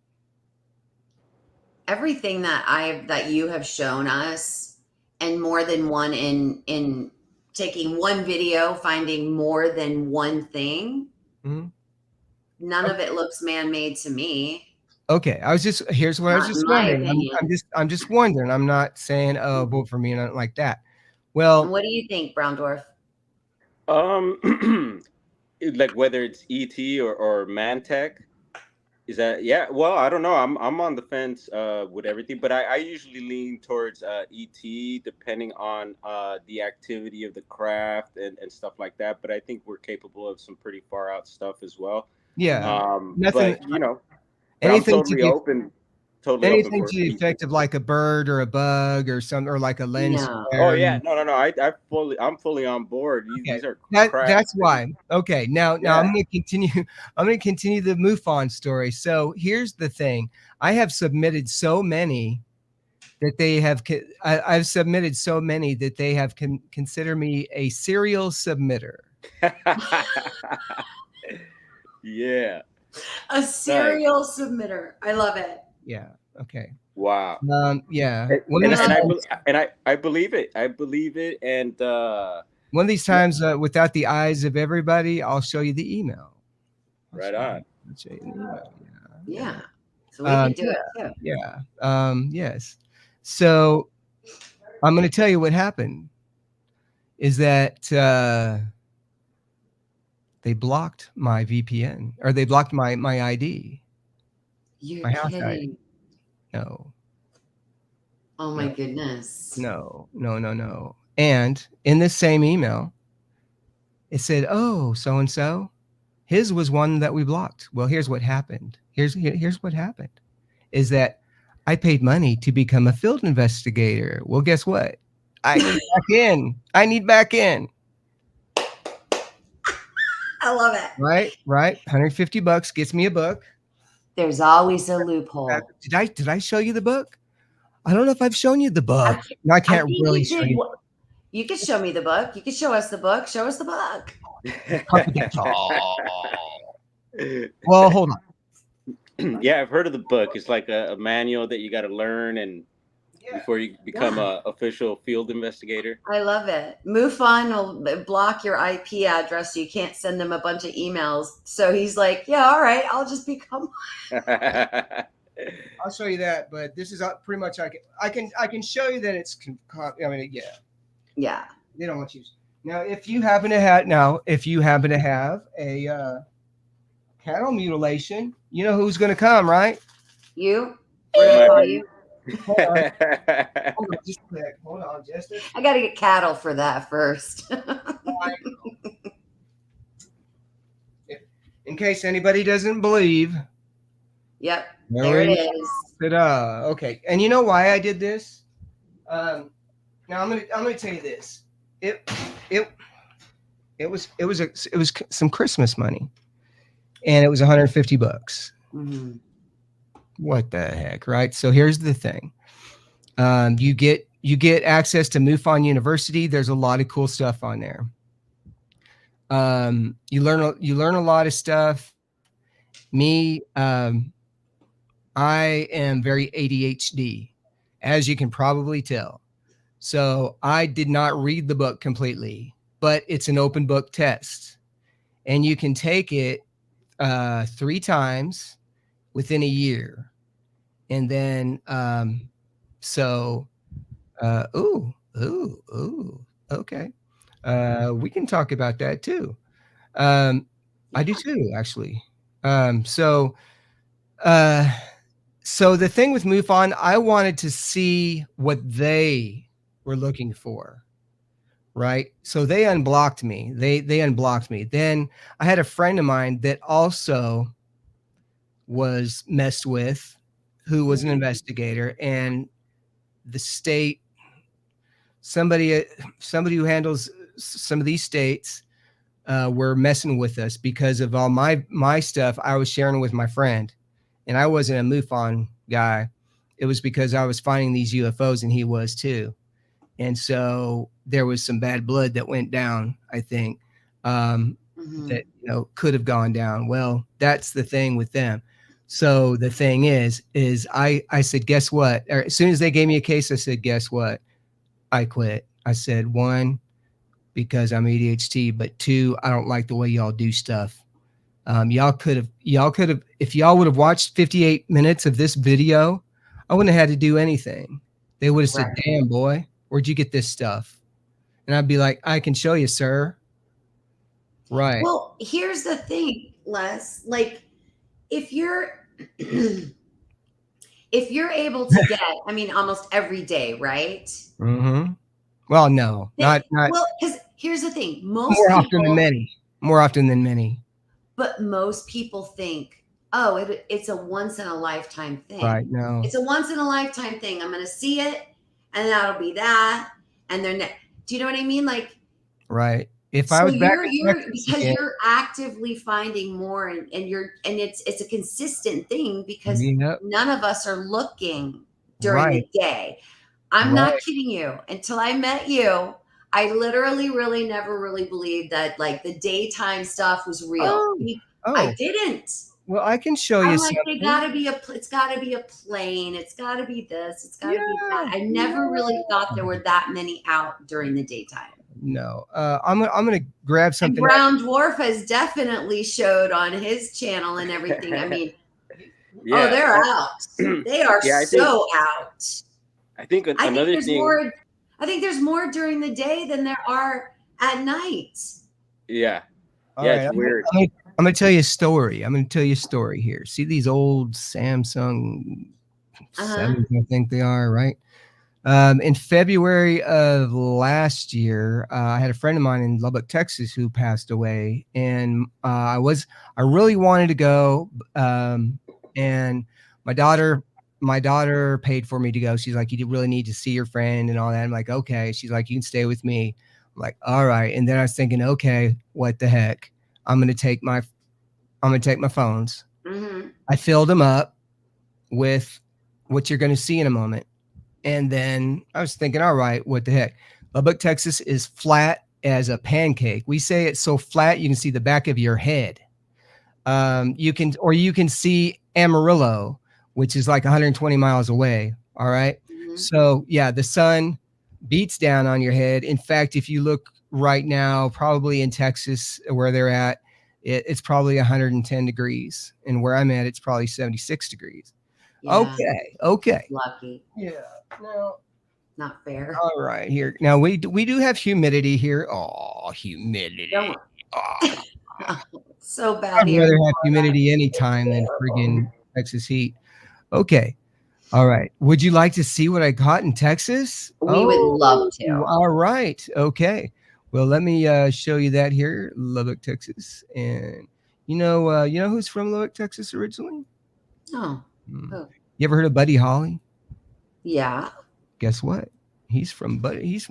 Everything that you have shown us, and more than one in taking one video, finding more than one thing. None of it looks man-made to me. Okay, here's what I was just wondering. I'm just wondering. I'm not saying vote for me and nothing like that. Well, and what do you think, Brown Dwarf? Like whether it's ET or Mantech, is that well, I don't know. I'm on the fence with everything, but I usually lean towards ET depending on the activity of the craft and stuff like that. But I think we're capable of some pretty far out stuff as well. Yeah. But anything I'm totally open. Anything to the effect of like a bird or a bug or like a lens. No. Oh yeah, no. I'm fully on board. These are that's why. Okay, now I'm going to continue. I'm going to continue the MUFON story. So here's the thing: I have submitted so many that they have. I've submitted so many that they have considered me a serial submitter. Yeah. A serial submitter. I love it. Yeah. Okay. Wow. Yeah. And I believe it. I believe it. And one of these times, without the eyes of everybody, I'll show you the email. Right on. I'll show you the email. Yeah. So we can do it too. Yeah. Yes. So I'm going to tell you what happened. Is that they blocked my VPN, or they blocked my ID. You're kidding. ID. No. Oh my goodness. No. And in this same email, it said, "Oh, so and so, his was one that we blocked." Well, here's what happened. Here's what happened. Is that I paid money to become a field investigator. Well, guess what? I need back in. I need back in. I love it. Right. $150 gets me a book. There's always a loophole. Did I show you the book? I don't know if I've shown you the book. I can't really show you. You could show me the book. You could show us the book. Show us the book. Well, hold on. Yeah, I've heard of the book. It's like a manual that you got to learn and before you become a official field investigator. I love it. MUFON will block your IP address so you can't send them a bunch of emails. So he's like, yeah, all right, I'll just become. I'll show you that, but this is pretty much I can show you that it's. I mean, yeah. They don't want you. Now, if you happen to have a cattle mutilation, you know who's going to come, right? You. We're going to call you. Hold on just a sec. Hold on, just I got to get cattle for that first. In case anybody doesn't believe. Yep, there it is. Okay, and you know why I did this? Now I'm gonna tell you this. It was some Christmas money, and it was $150. Mm-hmm. What the heck, right? So here's the thing. You get access to MUFON University. There's a lot of cool stuff on there. You learn a lot of stuff. Me, I am very ADHD, as you can probably tell. So I did not read the book completely, but it's an open book test, and you can take it 3 times within a year. And then, okay. We can talk about that too. I do too, actually. So the thing with MUFON, I wanted to see what they were looking for. Right. So they unblocked me. They unblocked me. Then I had a friend of mine that also was messed with, who was an investigator, and the state, somebody who handles some of these states were messing with us because of all my stuff I was sharing with my friend. And I wasn't a MUFON guy. It was because I was finding these UFOs and he was too. And so there was some bad blood that went down, I think, that could have gone down. Well, that's the thing with them. So the thing is I said, guess what? Or as soon as they gave me a case, I said, guess what? I quit. I said, 1, because I'm ADHD, but 2, I don't like the way y'all do stuff. Y'all could have, if y'all would have watched 58 minutes of this video, I wouldn't have had to do anything. They would have said, damn, boy, where'd you get this stuff? And I'd be like, I can show you, sir. Right. Well, here's the thing, Les, like if you're able to get, I mean, almost every day, right? Mm-hmm. Well, no, not. Well, because here's the thing. More often than many. But most people think, oh, it's a once in a lifetime thing. Right. No. It's a once in a lifetime thing. I'm going to see it, and that'll be that. And then, do you know what I mean? Like, right. If I was back, because you're actively finding more, and it's a consistent thing because none of us are looking during the day. I'm not kidding you. Until I met you, I literally really never really believed that like the daytime stuff was real. I didn't. Well, I can show you something. It's gotta be a plane. It's gotta be this. It's gotta be that. I never really thought there were that many out during the daytime. No, I'm gonna grab something. And Brown Dwarf has definitely showed on his channel and everything. I mean, they're out. They are out. I think another thing. I think there's more during the day than there are at night. Yeah. It's weird. I'm gonna tell you a story. Here. See these old Samsung 7s, I think they are, right? In February of last year, I had a friend of mine in Lubbock, Texas, who passed away, and I really wanted to go, and my daughter paid for me to go. She's like, you really need to see your friend and all that. I'm like, okay. She's like, you can stay with me. I'm like, all right. And then I was thinking, okay, what the heck? I'm gonna take my phones. Mm-hmm. I filled them up with what you're going to see in a moment. And then I was thinking, all right, what the heck? Lubbock, Texas is flat as a pancake. We say it's so flat you can see the back of your head. You can see Amarillo, which is like 120 miles away. All right. Mm-hmm. So yeah, the sun beats down on your head. In fact, if you look right now, probably in Texas where they're at, it's probably 110 degrees. And where I'm at, it's probably 76 degrees. Yeah. Okay. Lucky. Yeah. No. Not fair. All right. Here. Now we do have humidity here. Oh, humidity. Oh. So bad I'd rather have humidity anytime than friggin' Texas heat. Okay. All right. Would you like to see what I caught in Texas? We would love to. All right. Okay. Well, let me show you that here, Lubbock, Texas. And you know who's from Lubbock, Texas originally? Oh. You ever heard of Buddy Holly? Yeah. Guess what? He's from Lubbock, Texas. He's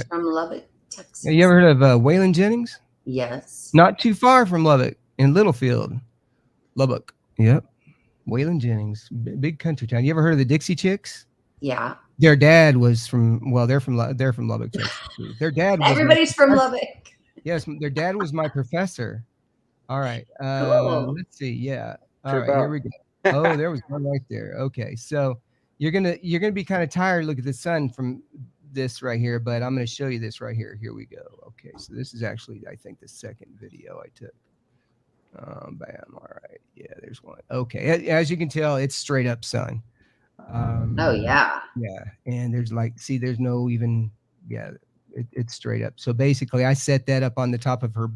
from Lubbock, Texas. You ever heard of Waylon Jennings? Yes. Not too far from Lubbock, in Littlefield, Lubbock. Yep. Waylon Jennings, big country town. You ever heard of the Dixie Chicks? Yeah. Their dad was they're from Lubbock, Texas. Their dad was Everybody's from Lubbock. Yes, their dad was my professor. All right. Cool. Let's see. Yeah. All right, here we go. Oh, there was one right there. Okay. So you're gonna be kind of tired. Look at the sun from this right here, but I'm gonna show you this right here. Here we go. Okay, so this is actually, I think, the second video I took. Bam. All right. Yeah, there's one. Okay. As you can tell, it's straight up sun. Oh yeah. Yeah. And there's there's no even, it's straight up. So basically I set that up on the top of her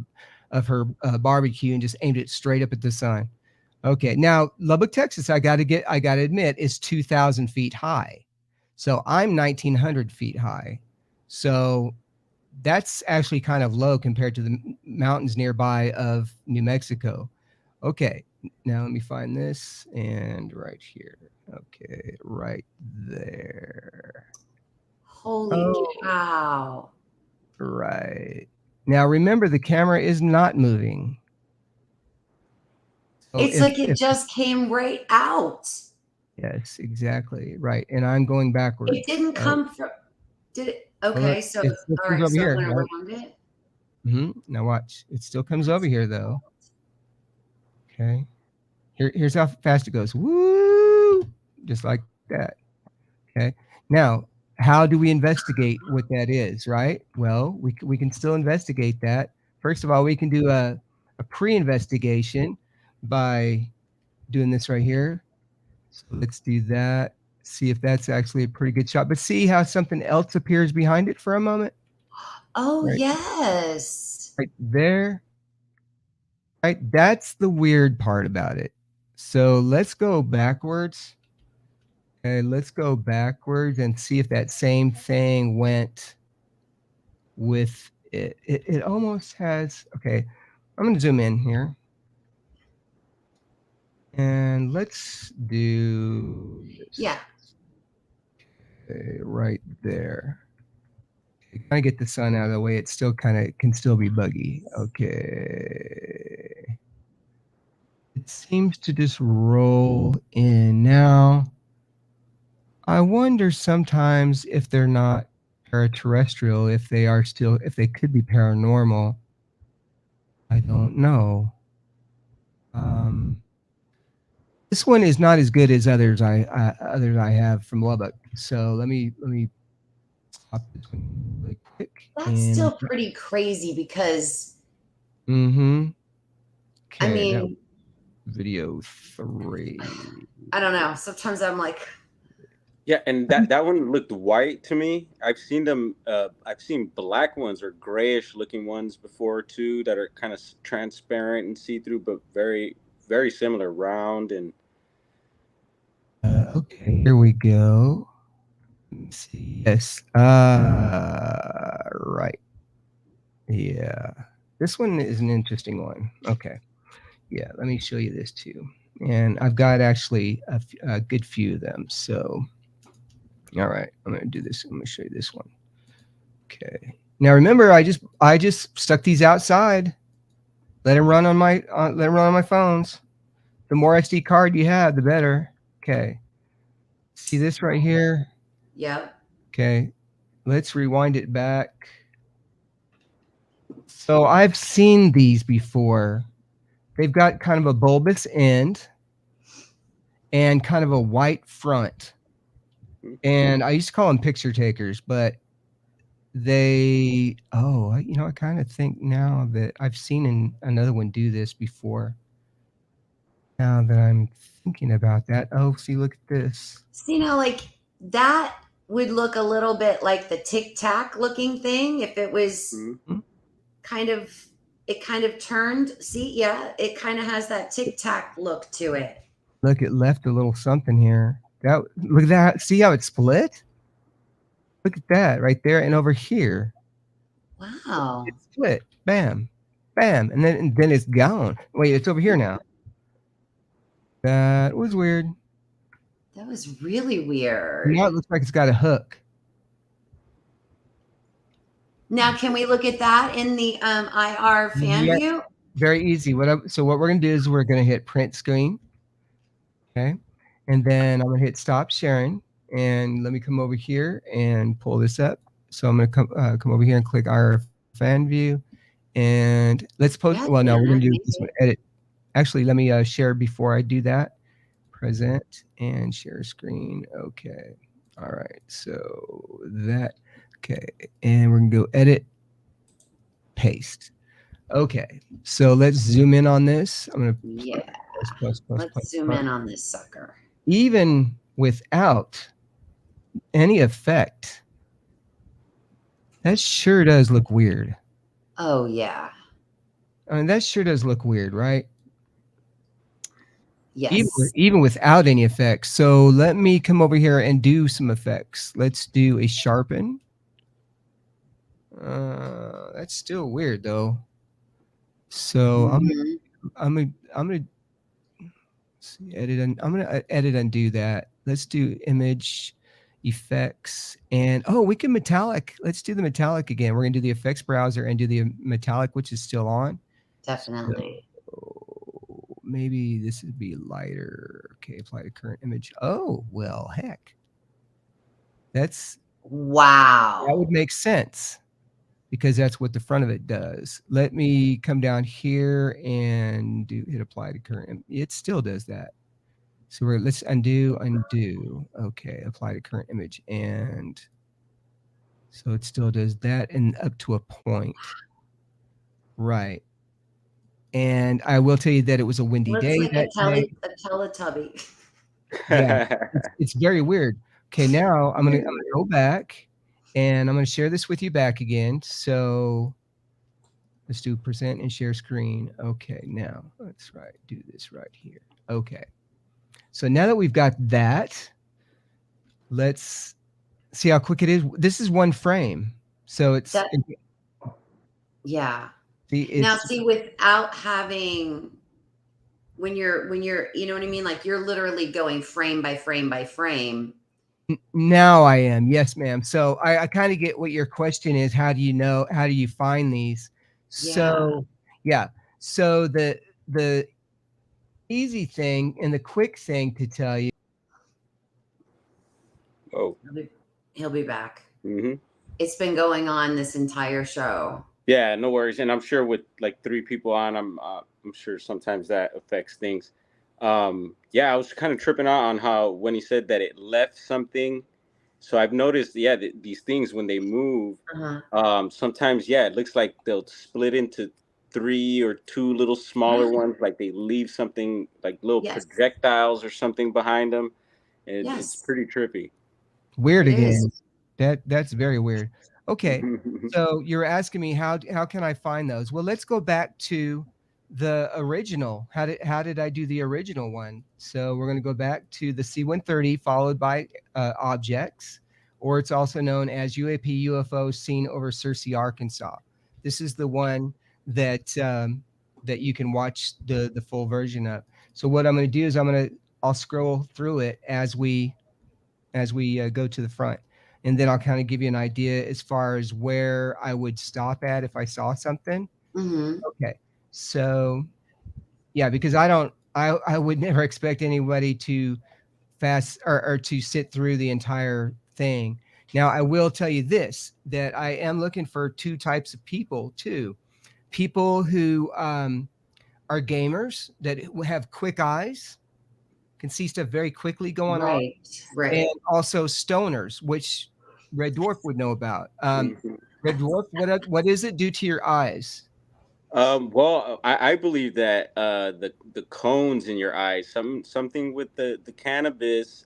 barbecue and just aimed it straight up at the sun. Okay. Now Lubbock, Texas, I gotta admit, is 2,000 feet high. So I'm 1,900 feet high. So that's actually kind of low compared to the mountains nearby of New Mexico. Okay, now let me find this, and right here. Okay, right there. Holy cow. Right. Now remember, the camera is not moving. So it's like it just came right out. Yes, exactly. Right. And I'm going backwards. It didn't come from, did it? Okay, so all right, so I'm gonna rewind it. Now watch. It still comes over here though. Okay. Here's how fast it goes. Woo! Just like that. Okay. Now, how do we investigate what that is, right? Well, we can still investigate that. First of all, we can do a pre-investigation by doing this right here. So let's do that. See if that's actually a pretty good shot. But see how something else appears behind it for a moment? Oh, right. Yes. Right there. Right. That's the weird part about it. So let's go backwards. Okay, let's go backwards and see if that same thing went with it. It almost has, okay, I'm going to zoom in here. And let's do this. Yeah. Okay, right there. Kind of get the sun out of the way. It still can still be buggy. Okay. It seems to just roll in now. I wonder sometimes if they're not paraterrestrial, if they could be paranormal. I don't know. This one is not as good as others I have from Lubbock. So let me stop this one really quick. That's still pretty crazy because. Okay, I mean, video 3. I don't know. Sometimes I'm like. Yeah, and that one looked white to me. I've seen them. I've seen black ones or grayish looking ones before too, that are kind of transparent and see through, but very, very similar, round and. Okay, here we go. Let's see. Yes. Right. Yeah. This one is an interesting one. Okay. Yeah. Let me show you this too. And I've got actually a good few of them. So. All right, I'm going to do this. I'm going to show you this one. Okay. Now remember, I just stuck these outside. Let them run on my phones. The more SD card you have, the better. Okay. See this right here? Yep. Okay. Let's rewind it back. So I've seen these before. They've got kind of a bulbous end and kind of a white front. And I used to call them picture takers, but I kind of think now that I've seen another one do this before. Now that I'm thinking about that. Oh, see, look at this. See, now, like that would look a little bit like the Tic Tac looking thing if it was kind of, it kind of turned. See, yeah, it kind of has that Tic Tac look to it. Look, it left a little something here. Look at that. See how it split? Look at that right there and over here. Wow. It split. Bam. Bam. And then it's gone. Wait, it's over here now. That was weird. That was really weird. Now it looks like it's got a hook. Now, can we look at that in the IR fan view? Very easy. So what we're going to do is we're going to hit print screen. Okay. And then I'm going to hit stop sharing. And let me come over here and pull this up. So I'm going to come over here and click IR fan view. And let's post. Well, no, we're going to do this one, edit. Actually, let me share before I do that. Present and share screen. Okay. All right. So that. Okay. And we're going to go edit, paste. Okay. So let's zoom in on this. I'm going to. Let's zoom in on this sucker. Even without any effect, that sure does look weird. Oh, yeah. I mean, that sure does look weird, right? Yes. Even without any effects. So let me come over here and do some effects. Let's do a sharpen. That's still weird though. So I'm gonna see, edit. I'm gonna edit and do that. Let's do image effects and we can metallic. Let's do the metallic again. We're gonna do the effects browser and do the metallic, which is still on. Definitely. So maybe this would be lighter. Okay, apply to current image. Oh, well, heck. That's wow. That would make sense because that's what the front of it does. Let me come down here and hit apply to current. It still does that. So let's undo. Okay, apply to current image. And so it still does that and up to a point. Right. And I will tell you that it was a windy day like that day. A Teletubby. Yeah, it's very weird. Okay, now I'm gonna go back and I'm gonna share this with you back again. So let's do present and share screen. Okay, now let's do this right here. Okay. So now that we've got that, let's see how quick it is. This is one frame. So it's yeah. See, without having when you're you know what I mean? Like you're literally going frame by frame by frame. Now I am. Yes, ma'am. So I kind of get what your question is. How do you find these? So yeah. So the easy thing and the quick thing to tell you. Oh, he'll be back. It's been going on this entire show. Yeah, no worries. And I'm sure with like 3 people on, I'm sure sometimes that affects things. Yeah, I was kind of tripping out on how when he said that it left something. So I've noticed, these things when they move, sometimes, it looks like they'll split into 3 or 2 little smaller ones, like they leave something like little projectiles or something behind them. And it's pretty trippy. Weird again. That's very weird. Okay, so you're asking me how can I find those? Well, let's go back to the original. How did I do the original one? So we're going to go back to the C-130 followed by objects, or it's also known as UAP UFO seen over Searcy, Arkansas. This is the one that that you can watch the full version of. So what I'm going to do is I'll scroll through it as we go to the front. And then I'll kind of give you an idea as far as where I would stop at if I saw something. Okay. So yeah, because I I would never expect anybody to fast or to sit through the entire thing. Now, I will tell you this, that I am looking for two types of people too. People who are gamers that have quick eyes, can see stuff very quickly going on, and also stoners, which Red Dwarf would know about. Red Dwarf, what does it do to your eyes? Well, I believe that the cones in your eyes, something with the cannabis,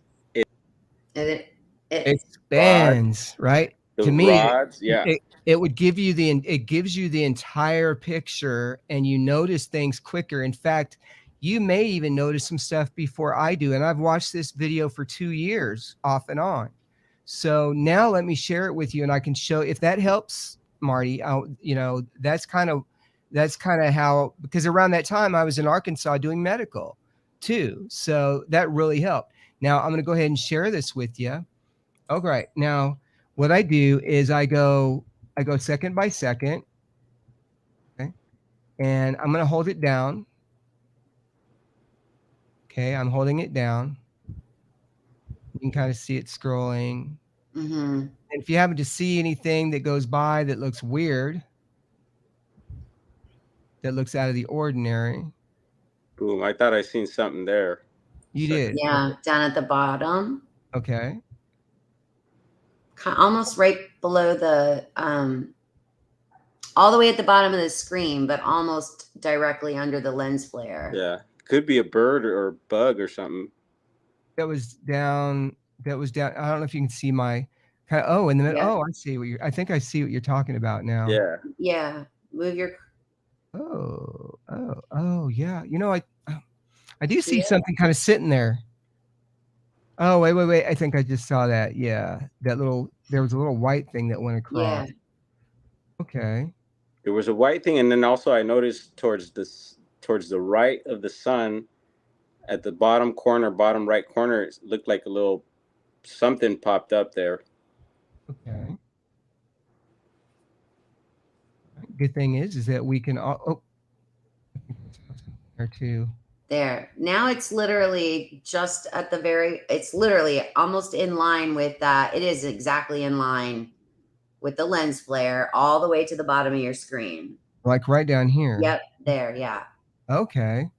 it expands, right? The To me, rods, yeah. it would give you it gives you the entire picture, and you notice things quicker. In fact, you may even notice some stuff before I do. And I've watched this video for 2 years off and on. So now let me share it with you, and I can show if that helps, Marty. That's kind of how, because around that time I was in Arkansas doing medical too. So that really helped. Now I'm going to go ahead and share this with you. Okay, right. Now what I do is I go second by second. Okay. And I'm going to hold it down. Okay, I'm holding it down. You can kind of see it scrolling. And if you happen to see anything that goes by that looks weird, that looks out of the ordinary. Boom, I thought I seen something there. You did? Yeah, okay. Down at the bottom. Okay. Almost right below the, all the way at the bottom of the screen, but almost directly under the lens flare. Yeah, could be a bird or a bug or something. That was down. I don't know if you can see my kind of, in the middle. Yeah. Oh, I see I think I see what you're talking about now. Yeah. Yeah. Move your. Oh, yeah. I do see something kind of sitting there. Oh, wait. I think I just saw that. Yeah. There was a little white thing that went across. Yeah. Okay. There was a white thing, and then also I noticed towards the right of the sun, at the bottom right corner, it looked like a little something popped up there. Okay. Good thing is that we can there too. There. Now it's literally just at it's literally almost in line with that. It is exactly in line with the lens flare all the way to the bottom of your screen. Like right down here. Yep. There. Yeah. Okay.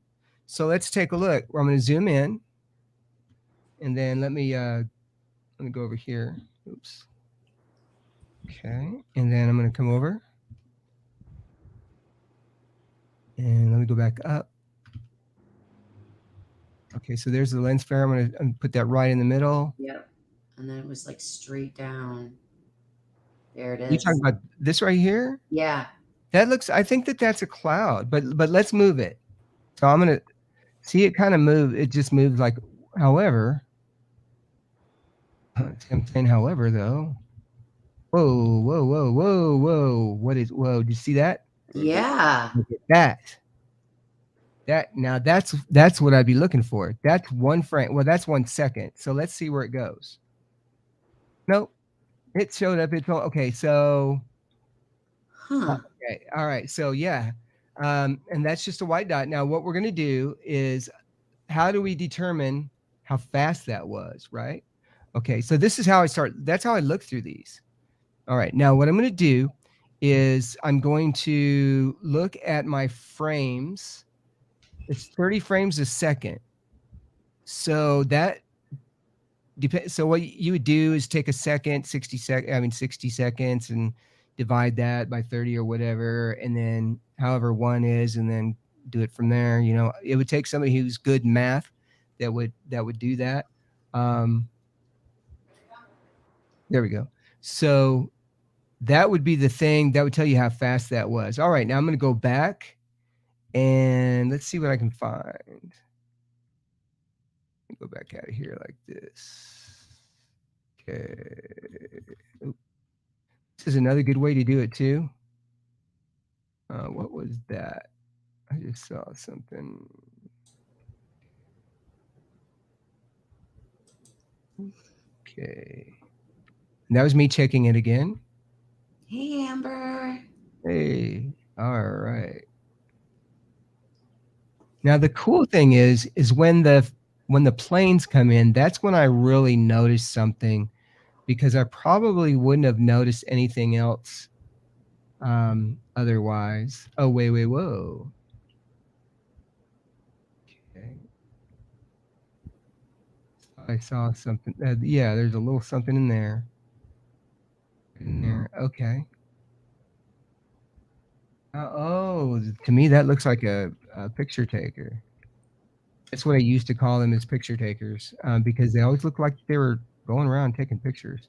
So let's take a look. I'm going to zoom in, and then let me go over here. Oops. Okay. And then I'm going to come over, and let me go back up. Okay. So there's the lens flare. I'm going to put that right in the middle. Yep. And then it was like straight down. There it is. You talking about this right here? Yeah. I think that's a cloud, but let's move it. So I'm going to see it kind of move. It just moves like, however, I'm saying, however, though. Whoa. Whoa. Did you see that? Yeah. Look at that. Now that's what I'd be looking for. That's 1 frame. Well, that's 1 second. So let's see where it goes. Nope. It showed up. Okay. So. Okay. All right. So yeah. And that's just a white dot. Now what we're going to do is, how do we determine how fast that was, right? Okay. So this is how that's how I look through these. All right. Now what I'm going to do is I'm going to look at my frames. It's 30 frames a second. So that depends. So what you would do is take a second, 60 seconds, and divide that by 30 or whatever, and then however 1 is, and then do it from there. It would take somebody who's good in math that would do that. There we go. So that would be the thing that would tell you how fast that was. All right, now I'm going to go back and let's see what I can find. Go back out of here like this. Okay. Oop. This is another good way to do it too. What was that? I just saw something. Okay. And that was me checking it again. Hey, Amber. Hey. All right. Now the cool thing is when the planes come in, that's when I really notice something, because I probably wouldn't have noticed anything else otherwise. Oh, wait, whoa. Okay. I saw something. Yeah, there's a little something in there. Okay. To me, that looks like a picture taker. That's what I used to call them, as picture takers, because they always looked like they were going around taking pictures.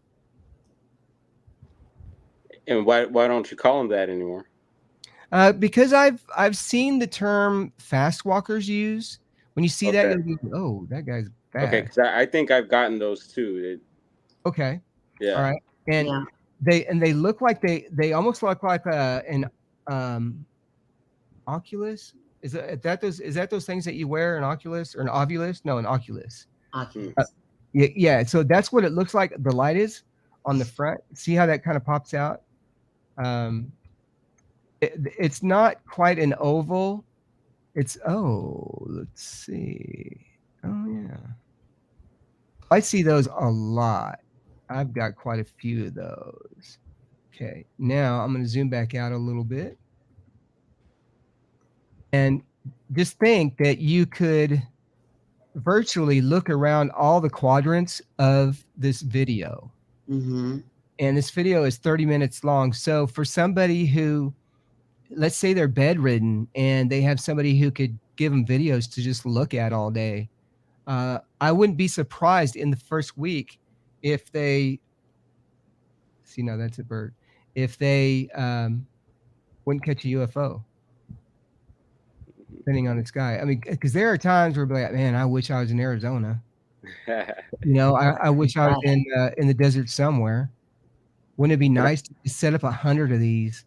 And why don't you call them that anymore? Because I've seen the term fast walkers use. When you see that, Okay. you'll go, "Oh, that guy's Okay, fast." because I think I've gotten those too. Okay, all Yeah. right, and Yeah. they look like they almost look like an Oculus. Is that those things that you wear, an Oculus or an Ovulus? No, an Oculus. Uh, Oculus. yeah. So that's what it looks like. The light is on the front. See how that kind of pops out? Um, it's not quite an oval. Let's see. Oh yeah. I see those a lot. I've got quite a few of those. Okay. Now I'm going to zoom back out a little bit and just think that you could virtually look around all the quadrants of this video. Mm-hmm. And this video is 30 minutes long. So for somebody who, let's say they're bedridden and they have somebody who could give them videos to just look at all day, I wouldn't be surprised in the first week if they see, no, that's a bird. If they wouldn't catch a UFO, depending on the sky. I mean, because there are times where we're like, man, I wish I was in Arizona. I wish I was in the desert somewhere. Wouldn't it be nice to set up 100 of these?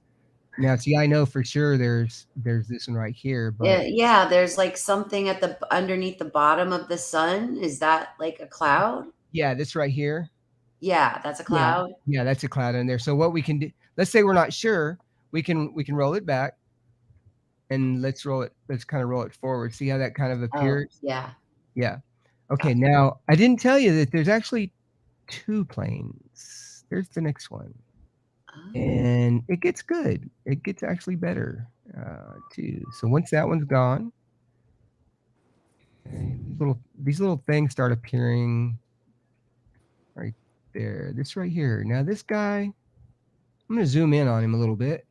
Now, see, I know for sure there's this one right here, but Yeah, there's like something at the underneath the bottom of the sun. Is that like a cloud? yeah, this right here. Yeah, that's a Yeah, cloud. yeah, that's a cloud in there. So what we can do, let's say we're not sure, we can roll it back and let's kind of roll it forward. See how that kind of Oh, appears? yeah. Yeah. Okay, now I didn't tell you that there's actually 2 planes. There's the next one. Oh. And it gets good. It gets actually better, too. So once that one's gone, these little things start appearing right there. This right here. Now this guy, I'm gonna zoom in on him a little bit.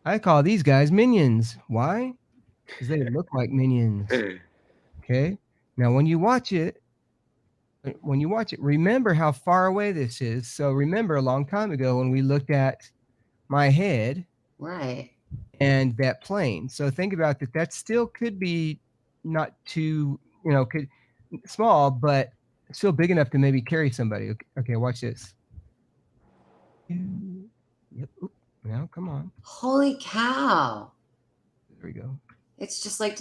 I call these guys minions. Why? Because they look like minions. Okay. Now when you watch it, remember how far away this is. So remember a long time ago when we looked at my head, Right. and that plane. So think about that. That still could be not too, could small, but still big enough to maybe carry somebody. Okay, watch this. Yep. Oop. Now, come on. Holy cow. There we go. It's just like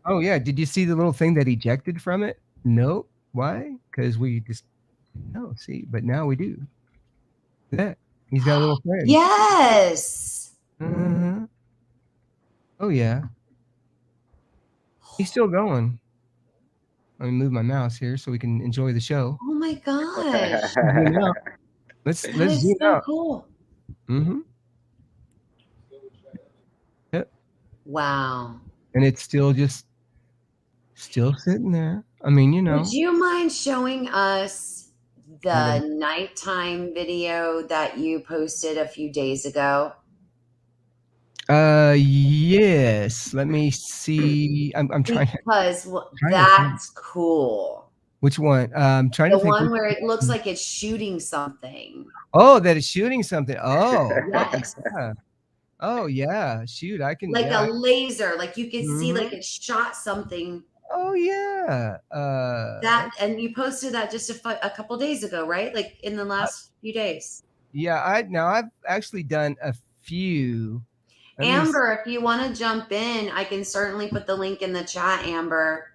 Oh yeah. Did you see the little thing that ejected from it? Nope. Why? Because we just see, but now we do. That he's got a little friend. Yes. Uh-huh. Oh yeah. He's still going. Let me move my mouse here so we can enjoy the show. Oh my gosh. Zoom out. Let's That is zoom so out. cool. Mm-hmm. Yep. Wow. And it's still sitting there. I mean, Would you mind showing us the nighttime video that you posted a few days ago? Yes. Let me see. I'm trying to. Because that's cool. Which one? I'm trying to The think. one where it looks like it's shooting something. Oh, that is shooting something. Oh, Yes. yeah. Oh, yeah. Shoot, I can. Like Yeah. a laser. Like you can see like Mhm. it shot something. Oh, yeah. And you posted that just a couple days ago, right? Like in the last few days. Yeah, I've actually done a few. Amber, if you want to jump in, I can certainly put the link in the chat, Amber.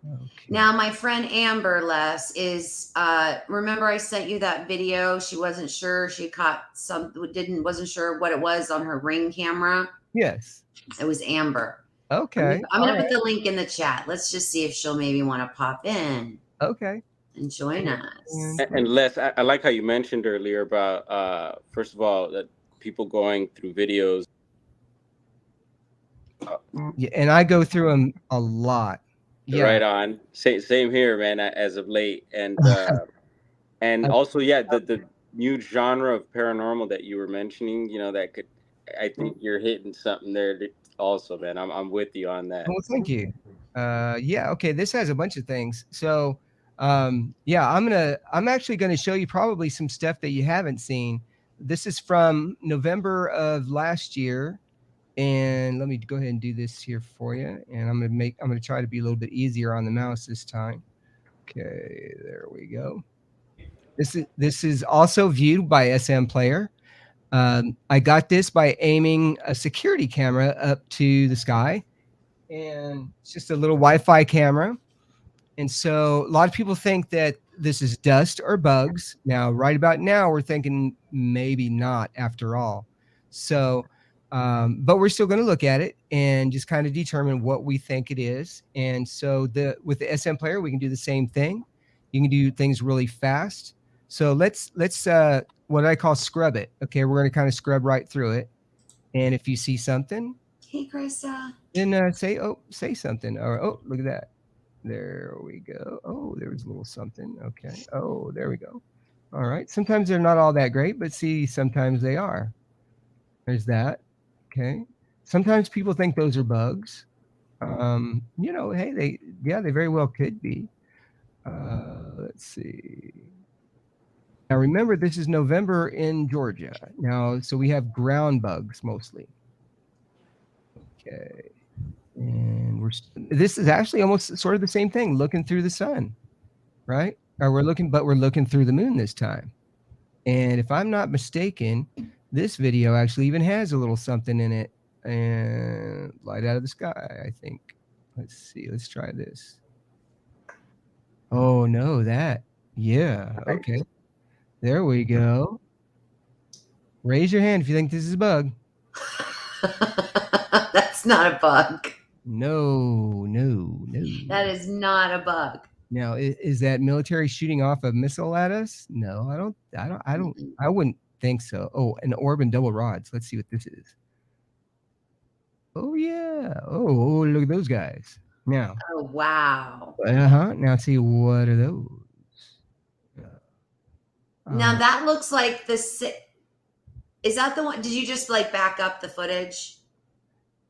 Okay. Now, my friend Amber Les is, remember I sent you that video? She wasn't sure. She caught wasn't sure what it was on her Ring camera. Yes. It was Amber. Okay. I'm gonna put the link in the chat. Let's just see if she'll maybe want to pop in. Okay. And join us. And Les, I like how you mentioned earlier about first of all that people going through videos. Yeah, and I go through them a lot. Yeah. Right on. Same here, man. As of late, and also, yeah, the new genre of paranormal that you were mentioning, that could, I think you're hitting something there also, man. I'm with you on that. Well, thank you. Yeah. Okay. This has a bunch of things. So, yeah, I'm actually gonna show you probably some stuff that you haven't seen. This is from November of last year. And let me go ahead and do this here for you. And I'm gonna try to be a little bit easier on the mouse this time. Okay, there we go. This is also viewed by SM Player. I got this by aiming a security camera up to the sky, and it's just a little Wi-Fi camera. And so a lot of people think that this is dust or bugs. Now, right about now, we're thinking maybe not after all. So, but we're still going to look at it and just kind of determine what we think it is. And so with the SM Player, we can do the same thing. You can do things really fast. So let's what I call scrub it. Okay, we're going to kind of scrub right through it. And if you see something, hey Krista, then say something. Or look at that. There we go. Oh, there was a little something. Okay. Oh, there we go. All right. Sometimes they're not all that great, but see, sometimes they are. There's that. Okay. Sometimes people think those are bugs. Hey, they very well could be. Let's see. Now remember, this is November in Georgia. Now, so we have ground bugs mostly. Okay. And this is actually almost sort of the same thing, looking through the sun, right? Or we're looking through the moon this time. And if I'm not mistaken, this video actually even has a little something in it. And light out of the sky, I think. Let's see. Let's try this. Oh, no, that. Yeah. Okay. There we go. Raise your hand if you think this is a bug. That's not a bug. No. That is not a bug. Now, is that military shooting off a missile at us? No, I wouldn't think so. Oh, an orb and double rods. Let's see what this is. Oh yeah. Oh, look at those guys. Now. Oh wow. Now see, what are those? Now that looks like is that the one? Did you just back up the footage?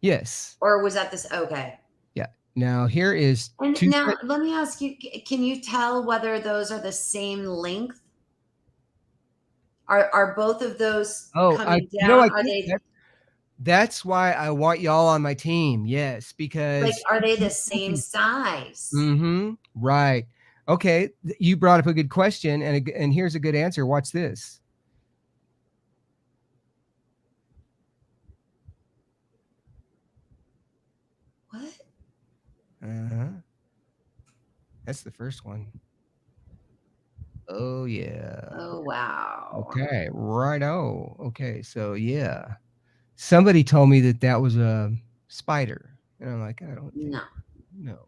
Yes. Or was that this? Okay. Yeah. Now here is. And now let me ask you: can you tell whether those are the same length? Are both of those coming down? Are they? That's why I want y'all on my team. Yes, because are they the same size? Mm-hmm. Right. Okay. You brought up a good question, and here's a good answer. Watch this. What? That's the first one. Oh yeah. Oh wow. Okay. Righto. Okay. So yeah, somebody told me that was a spider, and I'm like, I don't think no.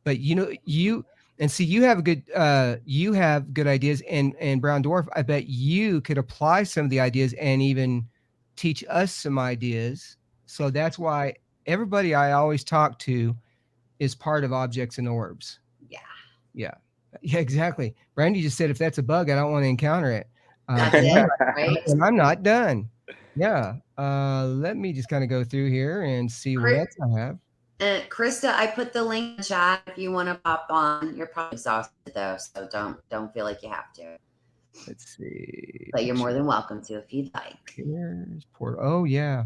But you have good ideas, and Brown Dwarf, I bet you could apply some of the ideas and even teach us some ideas. So that's why everybody I always talk to is part of Objects and Orbs. Yeah, exactly. Brandy just said, if that's a bug, I don't want to encounter it. That's it, right? And I'm not done. Yeah. Let me just kind of go through here and see what else I have. Krista, I put the link in the chat if you want to pop on. You're probably exhausted though, so don't feel like you have to. Let's see. But you're more than welcome to if you'd like. Here's portal. Oh yeah.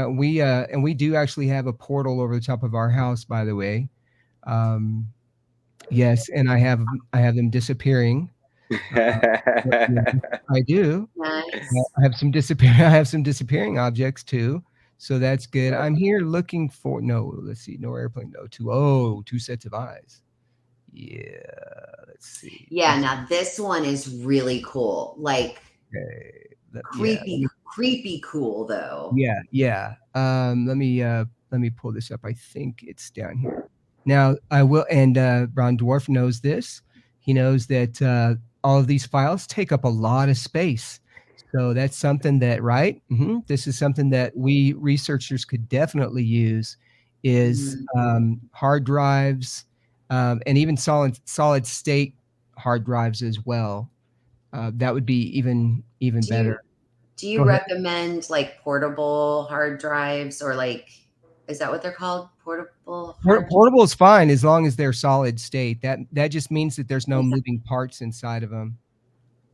We do actually have a portal over the top of our house, by the way. Yes, and I have them disappearing. I do. Nice. I have some disappearing objects too. So that's good. I'm here looking for let's see, no airplane, no two sets of eyes. Yeah, let's see. Yeah, now this one is really cool. Creepy creepy cool though. Yeah. Let me pull this up. I think it's down here. Now I will, and Ron Dwarf knows this. He knows that all of these files take up a lot of space. So that's something that, right? This is something that we researchers could definitely use is hard drives and even solid state hard drives as well. That would be even better. Do you recommend like portable hard drives or like, is that what they're called? Portable is fine as long as they're solid state. That just means that there's no moving parts inside of them.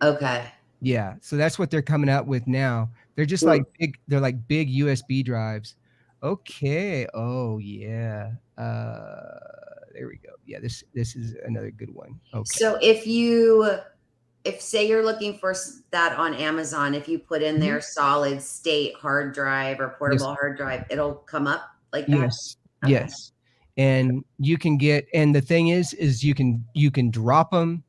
Okay. Yeah. So that's what they're coming out with now. They're just like they're like big USB drives. Okay. Oh yeah. There we go. Yeah, this is another good one. Okay. So if say you're looking for that on Amazon, if you put in their solid state hard drive or portable hard drive, it'll come up like that. Yes. Okay. Yes. And you can get, and the thing is you can drop them.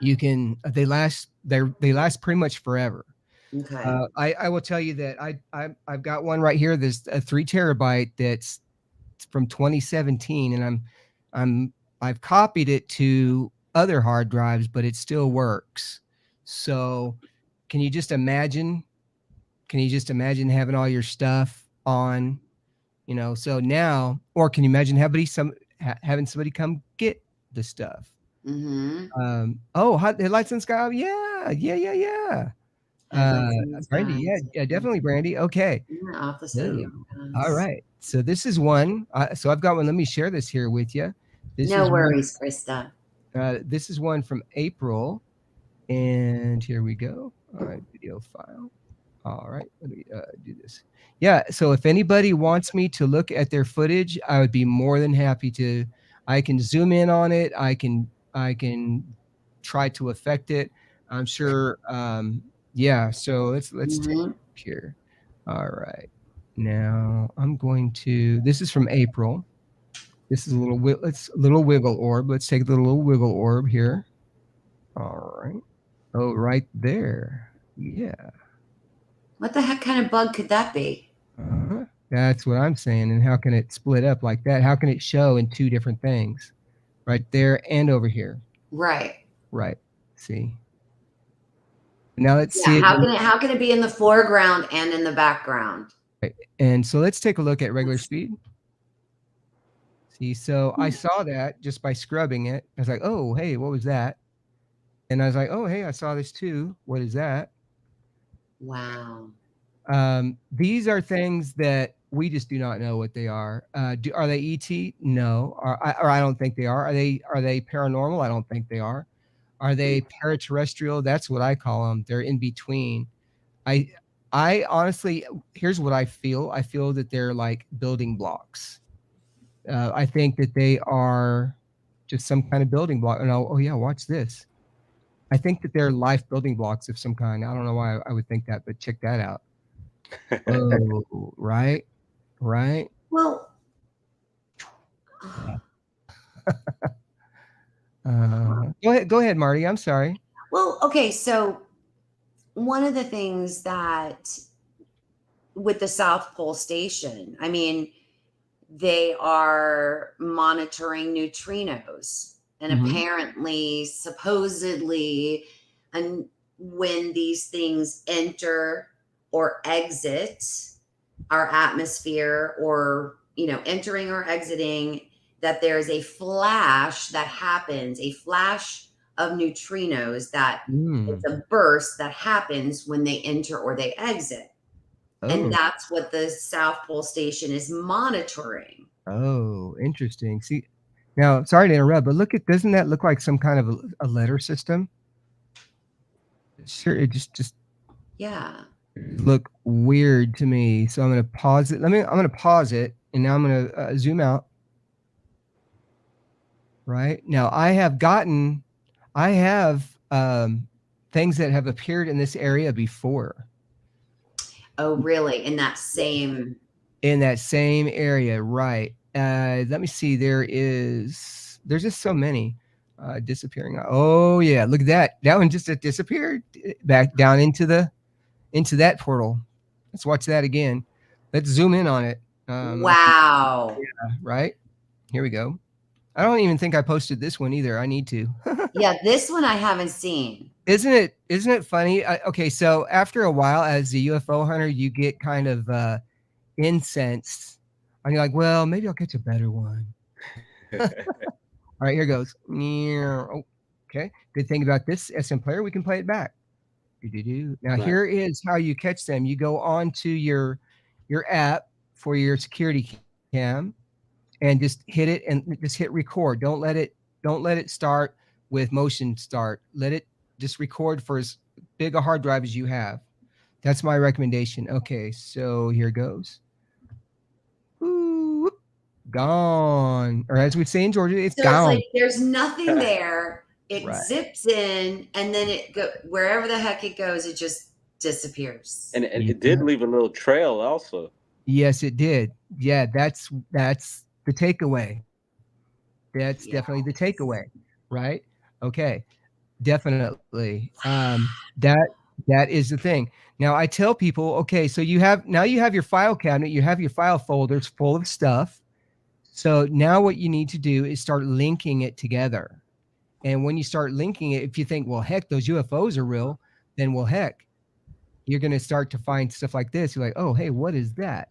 You can, they last pretty much forever. Okay. I will tell you that I've got one right here. There's a 3 terabyte that's from 2017, and I've copied it to other hard drives, but it still works. So can you just imagine having all your stuff on, so now, or can you imagine having somebody come get the stuff? Headlights in Sky. Yeah. Brandy, yeah, definitely Brandy. Okay. Off the studio. All right. So this is one. So I've got one. Let me share this here with you. No worries, Krista. This is one from April, and here we go. All right, video file. All right, let me do this. Yeah. So if anybody wants me to look at their footage, I would be more than happy to. I can zoom in on it. I can try to affect it. I'm sure. Yeah. So let's take here. All right. Now I'm going to. This is from April. This is a little wiggle orb. Let's take the little wiggle orb here. All right. Oh, right there. Yeah. What the heck kind of bug could that be? That's what I'm saying. And how can it split up like that? How can it show in 2 different things? Right there and over here. Right. See. Now let's see. How can it be in the foreground and in the background? Right. And so let's take a look at regular speed. See, so I saw that just by scrubbing it. I was like, oh, hey, what was that? And I was like, oh, hey, I saw this too. What is that? Wow. These are things that we just do not know what they are. Are they ET? No. Or I don't think they are. Are they paranormal? I don't think they are. Are they paraterrestrial? That's what I call them. They're in between. I honestly, here's what I feel. I feel that they're like building blocks. I think that they are just some kind of building block. And oh yeah, watch this. I think that they're life building blocks of some kind. I don't know why I would think that, but check that out. Oh, right. Well, go ahead, Marty. I'm sorry. Well, okay. So one of the things that with the South Pole Station, I mean, they are monitoring neutrinos, and apparently, supposedly, and when these things enter or exit our atmosphere, or entering or exiting, that there's a flash that happens, a flash of neutrinos, that it's a burst that happens when they enter or they exit. And that's what the South Pole Station is monitoring. Oh, interesting. See, now, sorry to interrupt, but doesn't that look like some kind of a letter system? Sure, it just look weird to me. So I'm going to pause it. I'm going to pause it, and now I'm going to zoom out. Right now, I have things that have appeared in this area before. Oh, really? In that same area, right? Let me see. There's just so many disappearing. Oh yeah, look at that. That one just disappeared back down into the into that portal. Let's watch that again. Let's zoom in on it. Wow. Right? Here we go. I don't even think I posted this one either. I need to. Yeah, this one I haven't seen. Isn't it funny? Okay, so after a while as a UFO hunter, you get kind of incensed. And you're like, well, maybe I'll catch a better one. All right, here goes. Oh, okay. Good thing about this SM player, we can play it back. Now Right. here is how you catch them. You go on to your app for your security cam and just hit it and just hit record. Don't let it start with motion start. Let it just record for as big a hard drive as you have. That's my recommendation. Okay, so here goes. Ooh, gone. Or as we say in Georgia, it's So gone. it's like there's nothing there. It Right. zips in, and then it go wherever the heck it goes, it just disappears. And it did leave a little trail also. Yes, it did. Yeah, that's the takeaway. That's definitely the takeaway, right? Okay, definitely. That is the thing. Now I tell people, okay, so you have your file cabinet, you have your file folders full of stuff. So now what you need to do is start linking it together. And when you start linking it, if you think, well, heck, those UFOs are real, then well, heck, you're going to start to find stuff like this. You're like, oh, hey, what is that?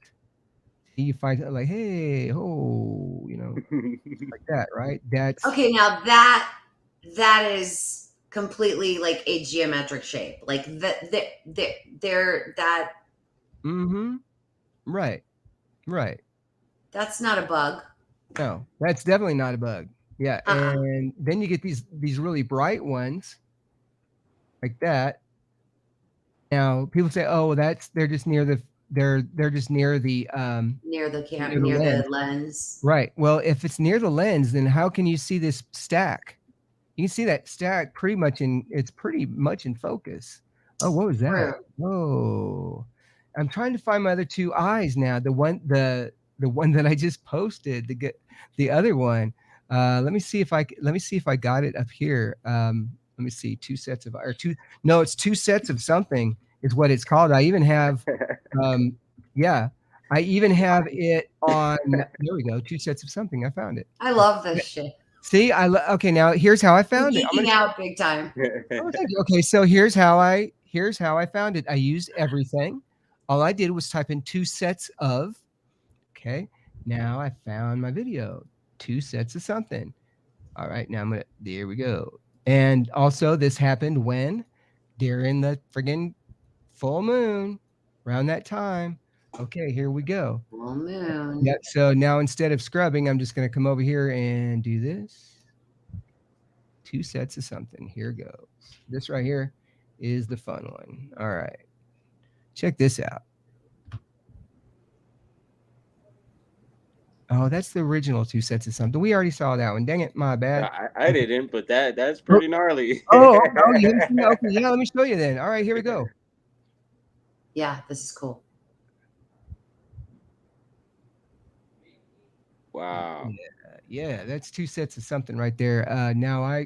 You find like, hey, oh, like that, right? That's okay. Now that is completely like a geometric shape, like they're that. Mm-hmm. Right. That's not a bug. No, that's definitely not a bug. Yeah, and then you get these really bright ones, like that. Now people say, oh, they're just near the Near the lens. Right. Well, if it's near the lens, then how can you see this stack? You can see that stack pretty much in focus. Oh, what was that? Oh, I'm trying to find my other two eyes now. The one that I just posted, the other one. Let me see if I got it up here. Let me see. It's two sets of something is what it's called. I even have, yeah, I even have it on. There we go. Two sets of something. I found it. I love this shit. See, okay. Now here's how I found it. Geeking out big time. Oh, thank you. Okay, so here's how I found it. I used everything. All I did was type in two sets of. Okay, now I found my video. Two sets of something. All right, now there we go. And also, this happened when during the friggin' full moon, around that time. Okay, here we go. Full moon. Yeah. So now instead of scrubbing, I'm just going to come over here and do this. Two sets of something. Here goes. This right here is the fun one. All right. Check this out. Oh, that's the original two sets of something. We already saw that one. Dang it, my bad. I didn't, but that's pretty gnarly. Oh, you haven't seen that? Okay, yeah, let me show you then. All right, here we go. Yeah, this is cool. Wow. Yeah, that's two sets of something right there. Now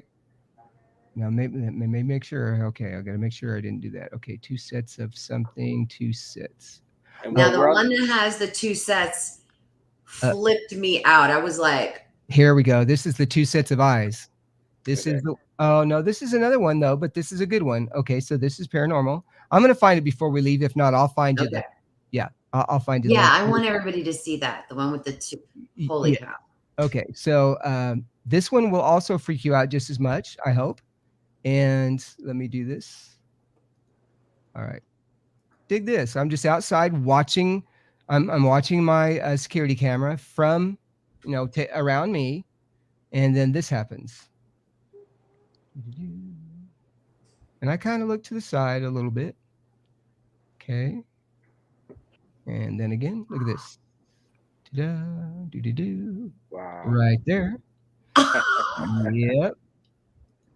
maybe make sure. Okay, I got to make sure I didn't do that. Okay, two sets of something, two sets. And now the one that has the two sets flipped me out. I was like, here we go. This is the two sets of eyes. This is oh no, this is another one though, but this is a good one. Okay, so this is paranormal. I'm gonna find it before we leave. If not, I'll find you that. Yeah, I'll find you. Yeah, I want everybody to see that. The one with the two. Holy cow. Okay, so this one will also freak you out just as much, I hope. And let me do this. All right, dig this. I'm just outside watching. I'm watching my security camera from, around me, and then this happens. And I kind of look to the side a little bit. Okay. And then again, look at this. Wow. Right there. Yep.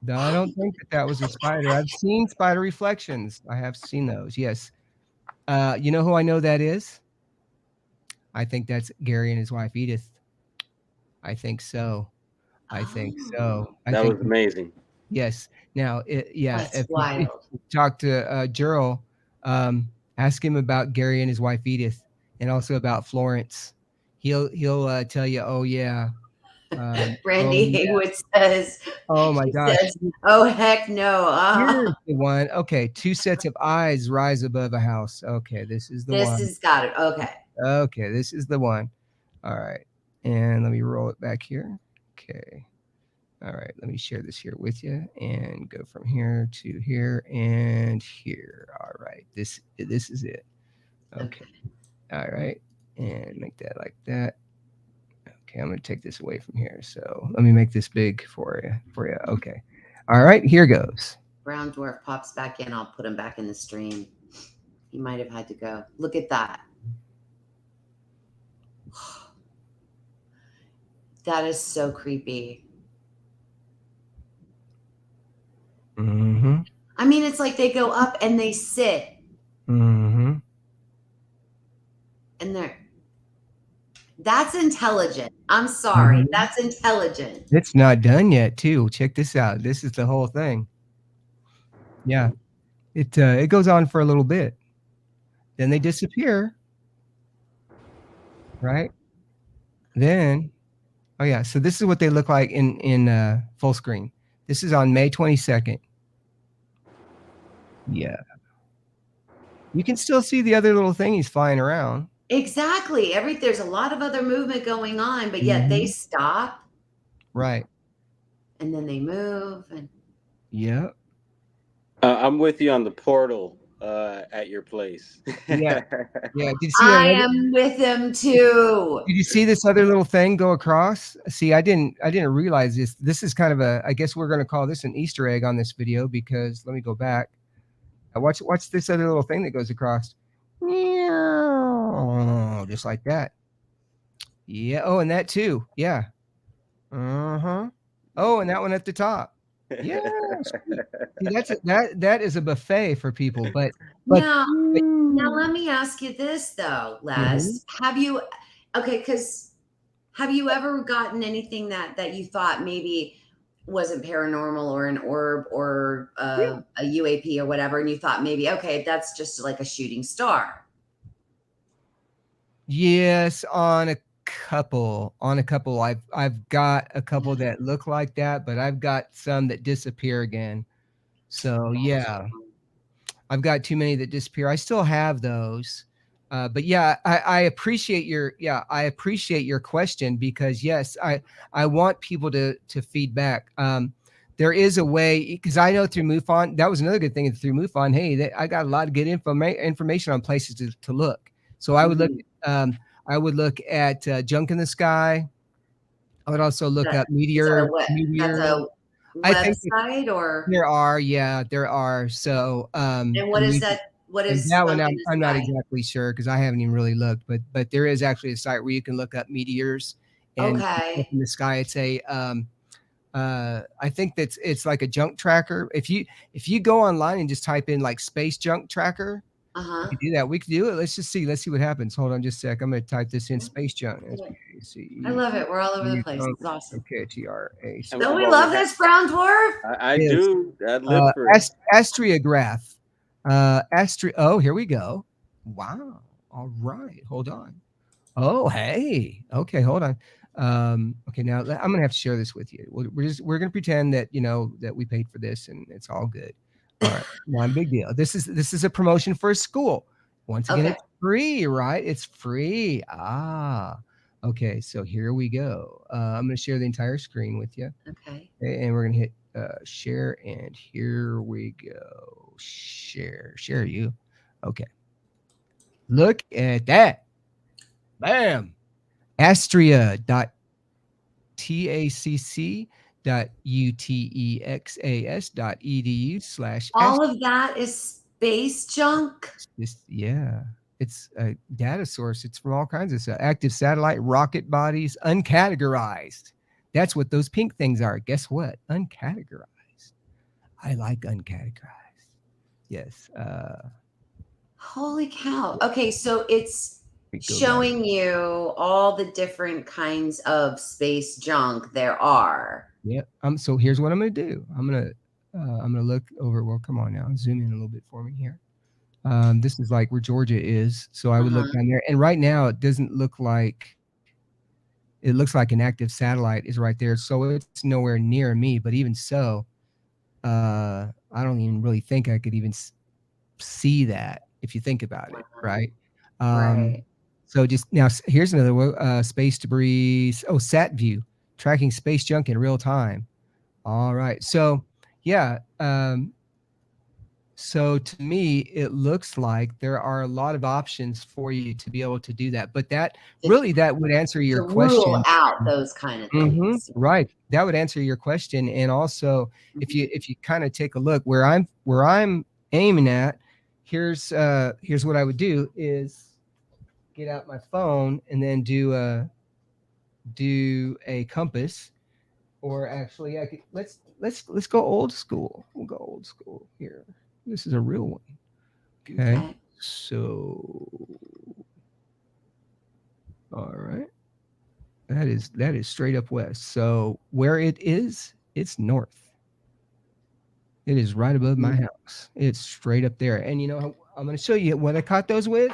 I don't think that was a spider. I've seen spider reflections. I have seen those. Yes. You know who I know that is? I think that's Gary and his wife, Edith. I think so. That was amazing. Yes. Now, That's wild. Talk to Gerald, Ask him about Gary and his wife Edith, and also about Florence. He'll tell you, oh yeah, oh Brandy yeah, Haywood says, oh my she gosh. says, oh, heck no. Here's the one. Okay, two sets of eyes rise above a house. Okay, this is the This one. has got it. Okay. Okay, this is the one. All right, and let me roll it back here. Okay. All right, let me share this here with you and go from here to here and here. All right, this is it. Okay. All right, and make that like that. Okay, I'm gonna take this away from here. So let me make this big for you. Okay. All right, here goes. Brown dwarf pops back in. I'll put him back in the stream. He might have had to go. Look at that. That is so creepy. Mm-hmm. I mean, it's like they go up and they sit. Mm-hmm. And that's intelligent. I'm sorry. Mm-hmm. That's intelligent. It's not done yet, too. Check this out. This is the whole thing. Yeah. It goes on for a little bit. Then they disappear. Right? Then, oh yeah, so this is what they look like in full screen. This is on May 22nd. Yeah. You can still see the other little thing he's flying around. Exactly. There's a lot of other movement going on, but yet they stop. Right. And then they move and yeah. I'm with you on the portal at your place. Yeah. Yeah. Did you see I am with them too. Did you see this other little thing go across? See, I didn't realize this. This is kind of I guess we're going to call this an Easter egg on this video, because let me go back. Watch this other little thing that goes across. Just like that. Yeah. Oh, and that too. Yeah. Uh-huh. Oh, and that one at the top. Yeah. See, that is a buffet for people. But now let me ask you this though, Les. Have you ever gotten anything that you thought maybe wasn't paranormal, or an orb, or a UAP or whatever, and you thought maybe, okay, that's just like a shooting star? Yes, on a couple. I've got a couple that look like that, but I've got some that disappear again. So yeah, I've got too many that disappear. I still have those. But yeah, I appreciate your question, because yes, I want people to feed back. There is a way, because I know through MUFON, that was another good thing through MUFON. Hey, I got a lot of good information on places to look. So I would look at junk in the sky. I would also look up meteor. That's a website, or there are. So and what is that? What is that one? I'm not exactly sure, because I haven't even really looked. But there is actually a site where you can look up meteors and in the sky. It's I think it's like a junk tracker. If you go online and just type in like space junk tracker, we can do that. We can do it. Let's see what happens. Hold on just a sec. I'm going to type this in, space junk. I love it. We're all over the place. It's awesome. Okay, TRA. Don't we love this, Brown Dwarf? I do. I live for it. Astriograph. Oh, here we go. Wow. All right. Hold on. Oh, hey. Okay, hold on. Okay, now I'm gonna have to share this with you. We're gonna pretend that that we paid for this and it's all good. All right, not a big deal. This is a promotion for a school. Once again, it's free, right? It's free. Okay. So here we go. I'm gonna share the entire screen with you. Okay. And we're gonna hit share, and here we go. Share you. Okay. Look at that. Bam. astria.tacc.utexas.edu/ all of that is space junk. It's a data source. It's from all kinds of stuff. Active satellite, rocket bodies, uncategorized. That's what those pink things are. Guess what? Uncategorized. I like uncategorized. Yes. Holy cow. Okay, so it's showing you all the different kinds of space junk there are. Yeah. So here's what I'm gonna do. I'm gonna look over. Well, come on now. Zoom in a little bit for me here. This is like where Georgia is. So I would look Uh-huh. down there. And right now it doesn't look like, it looks like an active satellite is right there. So it's nowhere near me. But even so, I don't even really think I could even see that if you think about it, Wow. right? Right. So just now, here's another one, space debris. Oh, sat view, tracking space junk in real time. All right. So yeah, so to me, it looks like there are a lot of options for you to be able to do that. But that To, really, that would answer to your rule question. out those kind of Mm-hmm, things. right. That would answer your question. And also, if you kind of take a look where I'm aiming at, here's what I would do is get out my phone and then do a compass. Or actually, I could let's go old school. We'll go old school here. This is a real one. Okay. Okay. So, all right. That is straight up west. So where it is, it's north. It is right above my house. It's straight up there. And you know, I'm going to show you what I caught those with.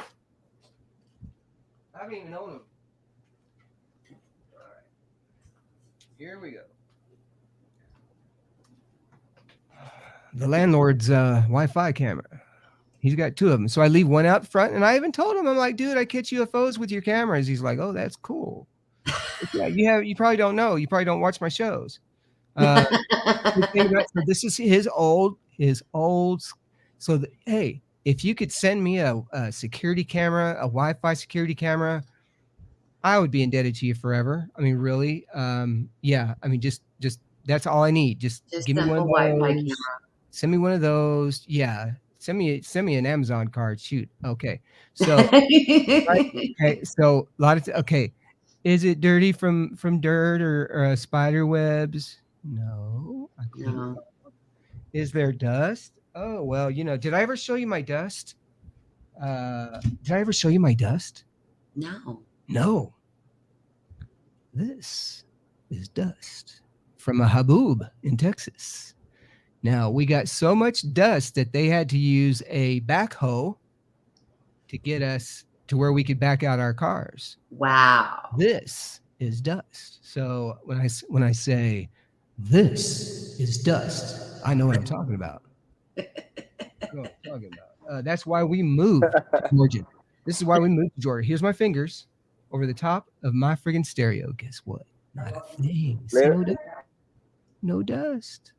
I haven't even owned them. All right. Here we go. The landlord's Wi-Fi camera. He's got two of them. So I leave one out front, and I even told him, I'm like, dude, I catch UFOs with your cameras. He's like, oh, that's cool. Yeah, you probably don't know. You probably don't watch my shows. So this is his old. So hey, if you could send me a security camera, a Wi-Fi security camera, I would be indebted to you forever. I mean, really. Yeah. I mean, just that's all I need. Just give me one of simple Wi-Fi those. camera. Send me one of those. Yeah. Send me an Amazon card. Shoot. Okay. So right. Okay. So a lot of okay. Is it dirty from dirt or spider webs? No, I clean it. No. Is there dust? Oh well, you know. Did I ever show you my dust? Did I ever show you my dust? No. No. This is dust from a haboob in Texas. Now we got so much dust that they had to use a backhoe to get us to where we could back out our cars. Wow. This is dust. So when I say this is dust, I know what I'm talking about. I know what I'm talking about. That's why we moved to Georgia. This is why we moved to Georgia. Here's my fingers over the top of my friggin' stereo. Guess what? Not a thing. See, no dust.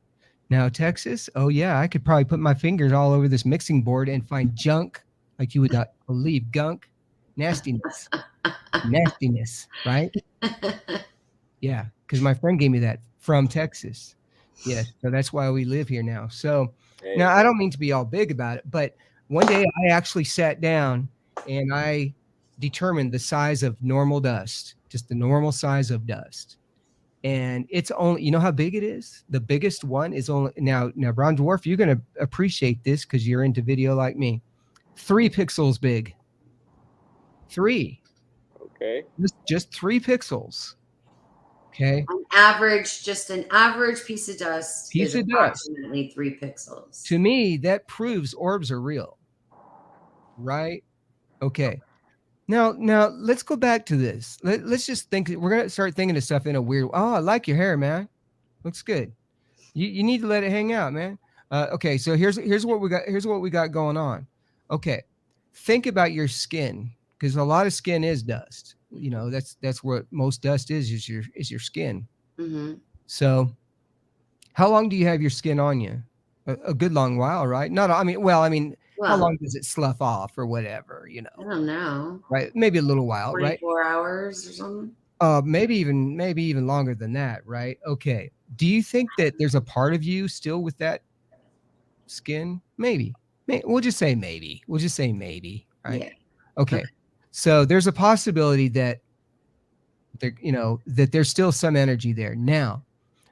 Now Texas, oh yeah, I could probably put my fingers all over this mixing board and find junk like you would not believe. Gunk, nastiness, right? Yeah, because my friend gave me that from Texas. Yes, so that's why we live here now. So now I don't mean to be all big about it, but one day I actually sat down and I determined the size of normal dust, just the normal size of dust. And it's only, you know how big it is? The biggest one is only now Brown Dwarf, you're going to appreciate this because you're into video like me. 3 pixels big. 3. Okay. Just 3 pixels. Okay. Just an average piece of dust is approximately 3 pixels. To me, that proves orbs are real. Right? Okay. Now let's go back to this. Let's just think. We're gonna start thinking of stuff in a weird. Oh, I like your hair, man. Looks good. You need to let it hang out, man. Okay, so here's what we got. Here's what we got going on. Okay, think about your skin because a lot of skin is dust. You know that's what most dust is your skin. Mm-hmm. So, how long do you have your skin on you? A good long while, right? Not. I mean, how long does it slough off or whatever? You know. I don't know. Right, maybe a little while, 24 right? hours or something. Maybe even longer than that, right? Okay. Do you think that there's a part of you still with that skin? Maybe. We'll just say maybe. Right? Yeah. Okay. So there's a possibility that that there's still some energy there. Now,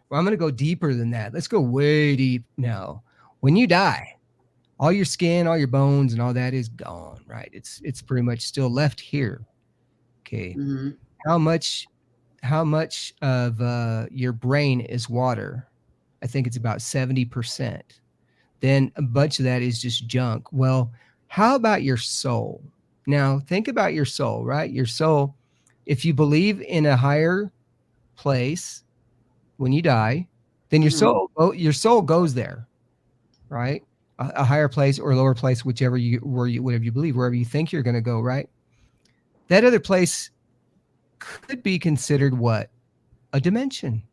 well, I'm going to go deeper than that. Let's go way deep now. When you die, all your skin, all your bones, and all that is gone, right? It's pretty much still left here. Okay. Mm-hmm. How much of your brain is water? I think it's about 70%. Then a bunch of that is just junk. Well, How about your soul? Now, think about your soul, right? Your soul, if you believe in a higher place when you die, then your soul goes there, right? A higher place or lower place, whatever you believe, wherever you think you're going to go, right? That other place could be considered what? A dimension.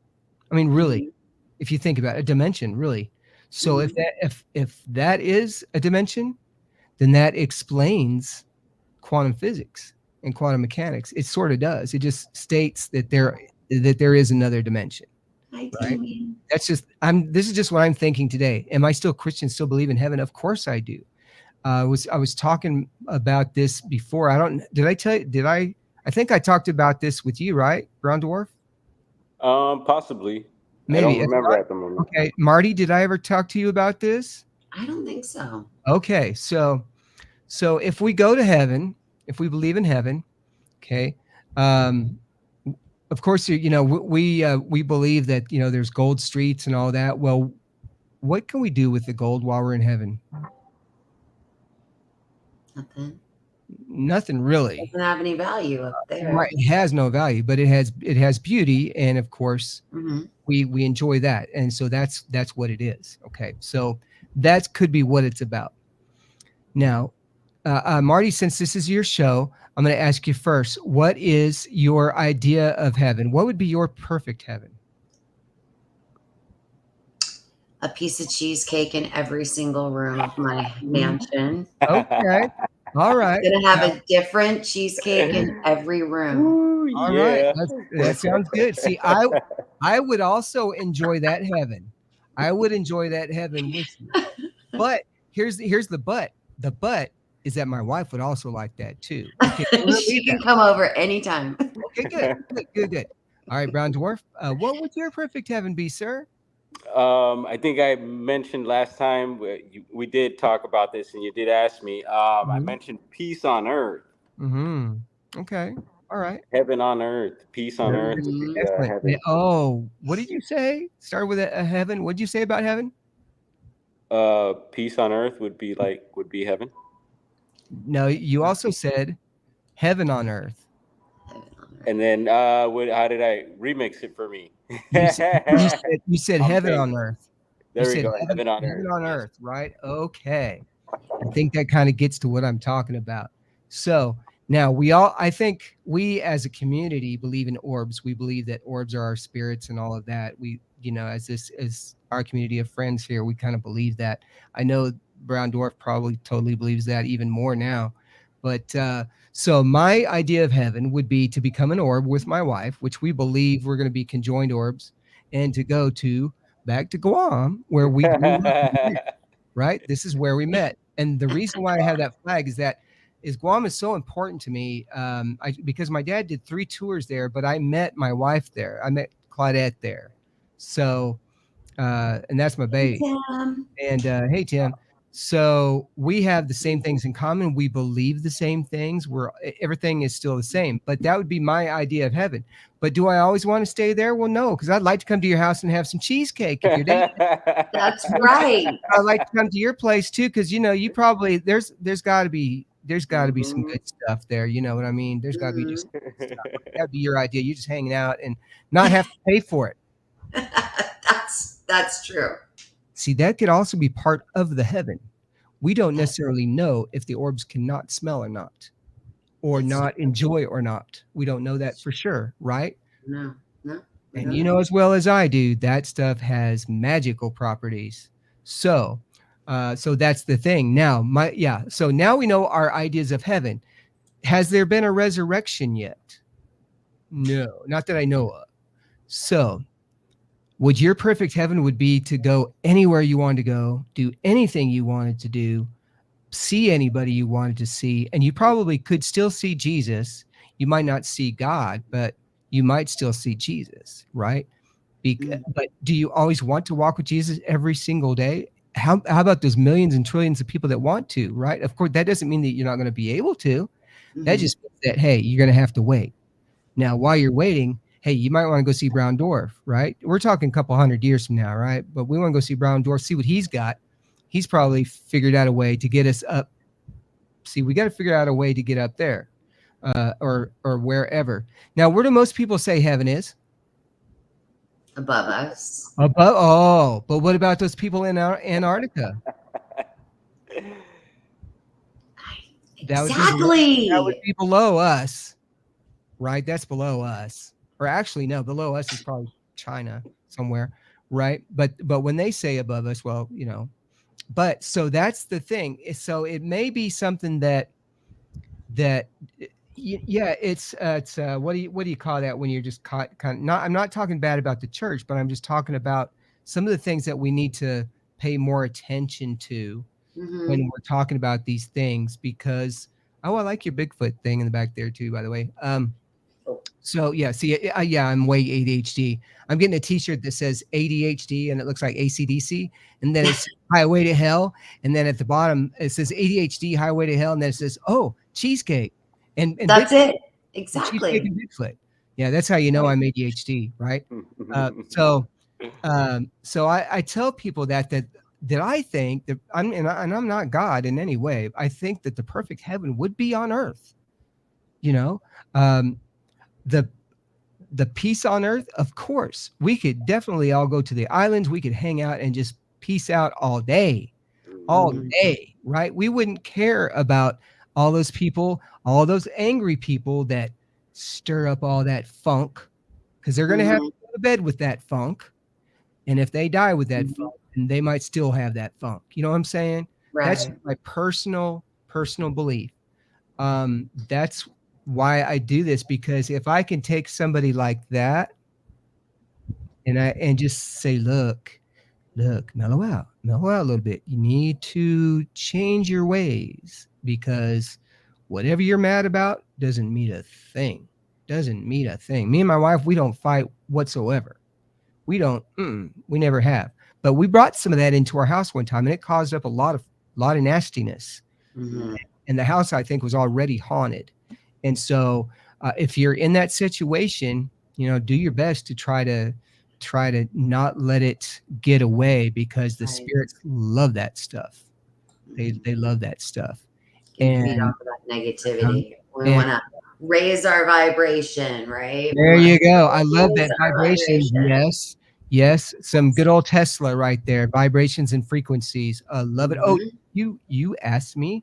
I mean, really, if you think about it, a dimension, really. So if that is a dimension, then that explains quantum physics and quantum mechanics. It sort of does. It just states that there is another dimension. Hi, right? Damien. This is just what I'm thinking today. Am I still Christian, still believe in heaven? Of course I do. I was talking about this before. I think I talked about this with you, right, Brown Dwarf? Possibly. Maybe. I don't remember at the moment. Okay. Marty, did I ever talk to you about this? I don't think so. Okay. So if we go to heaven, if we believe in heaven, okay, of course, we believe that, there's gold streets and all that. Well, what can we do with the gold while we're in heaven? Nothing really. It doesn't have any value up there. Right. It has no value, but it has beauty, and of course, we enjoy that, and so that's what it is. Okay, so that could be what it's about. Now, Marty, since this is your show, I'm going to ask you first. What is your idea of heaven? What would be your perfect heaven? A piece of cheesecake in every single room of my mansion. Okay. All right. It's gonna have a different cheesecake in every room. Ooh, all right. That sounds good. See, I would also enjoy that heaven. I would enjoy that heaven with you. But here's the but. The but is that my wife would also like that too. Okay, she can come over anytime. Okay, good. All right, Brown Dwarf. What would your perfect heaven be, sir? I think I mentioned last time we did talk about this, and you did ask me. I mentioned peace on earth. Okay. All right. Heaven on earth, peace on earth. Heaven. Oh, what did you say? Start with a heaven. What did you say about heaven? Peace on earth would be heaven. No, you also said heaven on earth. And then how did I remix it for me? You said heaven on earth. There we go. Heaven on earth. Heaven on earth, right? Okay. I think that kind of gets to what I'm talking about. So now I think we as a community believe in orbs. We believe that orbs are our spirits and all of that. We, as our community of friends here, we kind of believe that. I know Brown Dwarf probably totally believes that even more now. But so my idea of heaven would be to become an orb with my wife, which we believe we're going to be conjoined orbs, and to go back to Guam, where we grew up, right? This is where we met. And the reason why I have that flag is Guam is so important to me, because my dad did 3 tours there, but I met my wife there. I met Claudette there. So, and that's my baby. And hey, Tim. So we have the same things in common. We believe the same things. Everything is still the same. But that would be my idea of heaven. But do I always want to stay there? Well, no, because I'd like to come to your house and have some cheesecake if you're dating. That's right. I'd like to come to your place too, because you probably there's got to be some good stuff there. You know what I mean? There's got to be just stuff. That'd be your idea. You just hanging out and not have to pay for it. That's true. See, that could also be part of the heaven. We don't necessarily know if the orbs cannot smell or not, or not enjoy or not. We don't know that for sure, right? No. And you know as well as I do, that stuff has magical properties. So that's the thing. Now, so now we know our ideas of heaven. Has there been a resurrection yet? No, not that I know of. So would your perfect heaven would be to go anywhere you wanted to go, do anything you wanted to do, see anybody you wanted to see, and you probably could still see Jesus. You might not see God, but you might still see Jesus, right? But do you always want to walk with Jesus every single day? How about those millions and trillions of people that want to, right? Of course, that doesn't mean that you're not going to be able to. That just means that, hey, you're going to have to wait. Now, while you're waiting, hey, you might want to go see Brown Dwarf, right? We're talking a couple 100 years from now, right? But we want to go see Brown Dwarf, see what he's got. He's probably figured out a way to get us up See, we got to figure out a way to get up there, or wherever. Now, where do most people say heaven is? Above us. Above. Oh, but what about those people in Antarctica? That would be below us, right? That's below us. Or actually, no, below us is probably China somewhere, right? But when they say above us, well, but so that's the thing. So it may be something that yeah, it's what do you call that when you're just caught kind of not. I'm not talking bad about the church, but I'm just talking about some of the things that we need to pay more attention to when we're talking about these things, because I like your Bigfoot thing in the back there too, by the way. So yeah, see, I'm way ADHD. I'm getting a T-shirt that says ADHD and it looks like ACDC, and then it's Highway to Hell, and then at the bottom it says ADHD Highway to Hell, and then it says cheesecake, and that's Bigfoot, it exactly. Cheesecake and Bigfoot. Yeah, that's how you know I'm ADHD, right? So I tell people that I think that I'm not God in any way. I think that the perfect heaven would be on earth. The peace on earth, of course. We could definitely all go to the islands. We could hang out and just peace out all day, right? We wouldn't care about all those people, all those angry people that stir up all that funk, because they're going to have to go to bed with that funk. And if they die with that funk, then they might still have that funk. You know what I'm saying? Right. That's my personal belief. That's why I do this, because if I can take somebody like that and just say, look, mellow out a little bit. You need to change your ways, because whatever you're mad about doesn't mean a thing. Me and my wife, we don't fight whatsoever. We don't. We never have. But we brought some of that into our house one time, and it caused up a lot of nastiness. And the house, I think, was already haunted. And so, if you're in that situation, do your best to try to not let it get away, because the spirits love that stuff. They love that stuff. And feed off of that negativity. We want to raise our vibration, right? There you go. I love that vibration. Yes. Some good old Tesla right there. Vibrations and frequencies. Love it. Oh, you asked me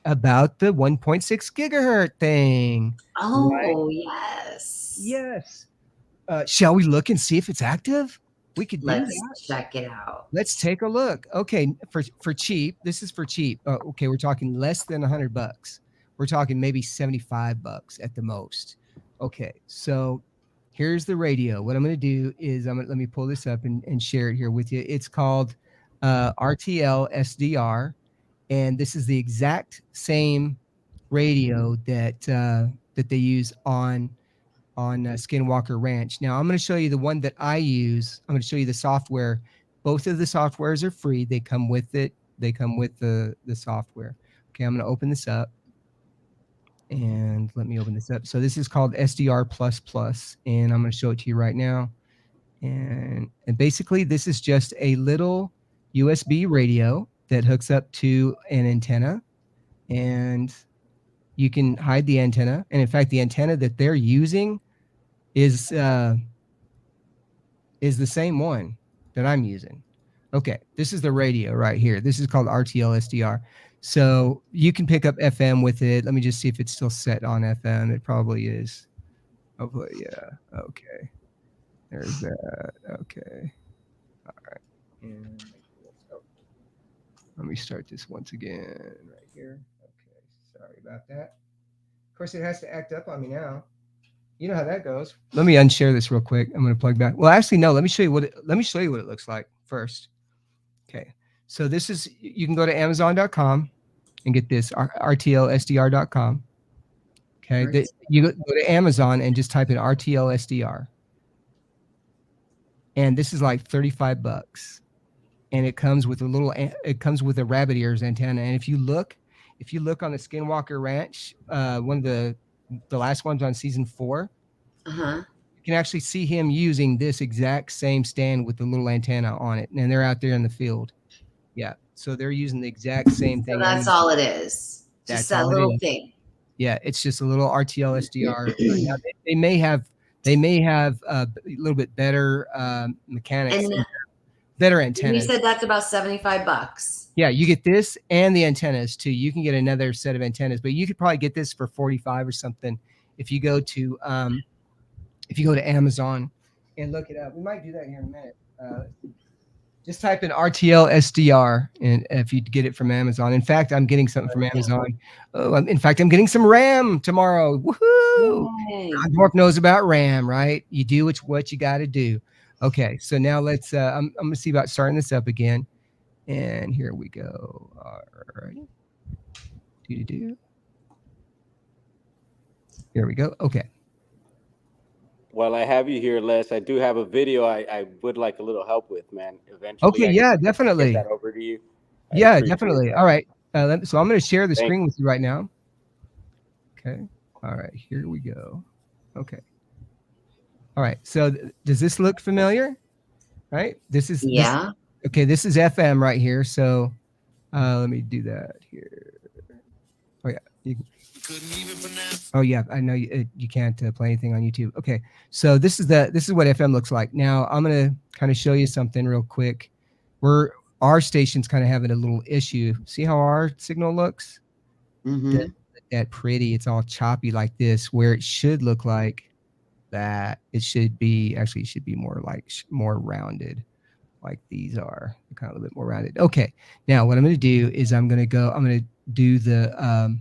about the 1.6 gigahertz thing. Oh, right? Yes. Shall we look and see if it's active? We could do that. Let's check it out. Let's take a look. Okay, for cheap. This is for cheap. Okay, we're talking less than $100. We're talking maybe $75 at the most. Okay, so here's the radio. What I'm going to do is let me pull this up and share it here with you. It's called RTL SDR, and this is the exact same radio that they use on Skinwalker Ranch. Now I'm going to show you the one that I use. I'm going to show you the software. Both of the softwares are free. They come with it. They come with the software. Okay, I'm going to open this up. And let me open this up. So this is called SDR++, and I'm going to show it to you right now. And basically, this is just a little USB radio that hooks up to an antenna, and you can hide the antenna. And in fact, the antenna that they're using is the same one that I'm using. Okay, this is the radio right here. This is called RTL SDR. So you can pick up FM with it. Let me just see if it's still set on FM. It probably is. Hopefully, yeah. Okay. There's that. Okay. All right. And let me start this once again right here. Okay. Sorry about that. Of course, it has to act up on me now. You know how that goes. Let me unshare this real quick. I'm going to plug back. Well, actually, no. Let me show you what it looks like first. Okay. So this is, you can go to Amazon.com and get this, RTLSDR.com. Okay. You go to Amazon and just type in RTL SDR. And this is like $35. And it comes with a rabbit ears antenna. And if you look on the Skinwalker Ranch, one of the last ones on season 4, you can actually see him using this exact same stand with the little antenna on it. And they're out there in the field. Yeah. So they're using the exact same thing. So that's all it is. Just that little thing. Yeah, it's just a little RTL SDR. Now they may have a little bit better mechanics, And better antennas. You said that's about $75. Yeah, you get this and the antennas too. You can get another set of antennas, but you could probably get this for 45 or something if you go to Amazon and look it up. We might do that here in a minute. Just type in RTL SDR, and if you get it from Amazon. In fact, I'm getting something from Amazon. Oh, in fact, I'm getting some RAM tomorrow. Woohoo! Dwarf knows about RAM, right? You do what you got to do. Okay, so now let's. I'm gonna see about starting this up again, and here we go. All right. Here we go. Okay. While I have you here, Les, I do have a video I would like a little help with, man. Eventually. Okay, yeah, definitely. Get that over to you. Yeah, definitely. That. All right. So I'm going to share the screen with you right now. Okay. All right. Here we go. Okay. All right. So does this look familiar? Right? This is okay. This is FM right here. So let me do that here. Oh yeah. Oh yeah, I know you can't play anything on YouTube. Okay, so this is what FM looks like. Now I'm gonna kind of show you something real quick. Our station's kind of having a little issue. See how our signal looks? Mm-hmm. That pretty. It's all choppy like this, where it should look like that. It should be more rounded, like these are. They're kind of a little bit more rounded. Okay, now what I'm gonna do is I'm gonna do the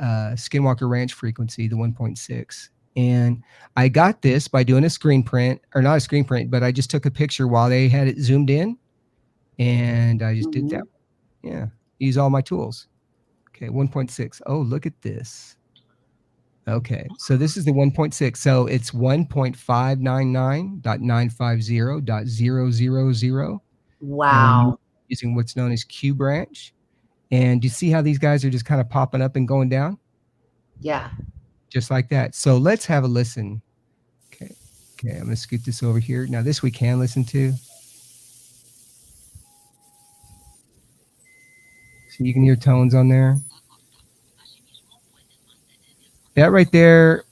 Skinwalker Ranch frequency, the 1.6. And I got this by doing a screen print, or not a screen print, but I just took a picture while they had it zoomed in. And I just did that. Yeah. Use all my tools. Okay. 1.6. Oh, look at this. Okay. So this is the 1.6. So it's 1.599.950.000. Wow. Using what's known as Q branch. And do you see how these guys are just kind of popping up and going down? Yeah. Just like that. So let's have a listen. Okay. I'm going to scoot this over here. Now this we can listen to. So you can hear tones on there. That right there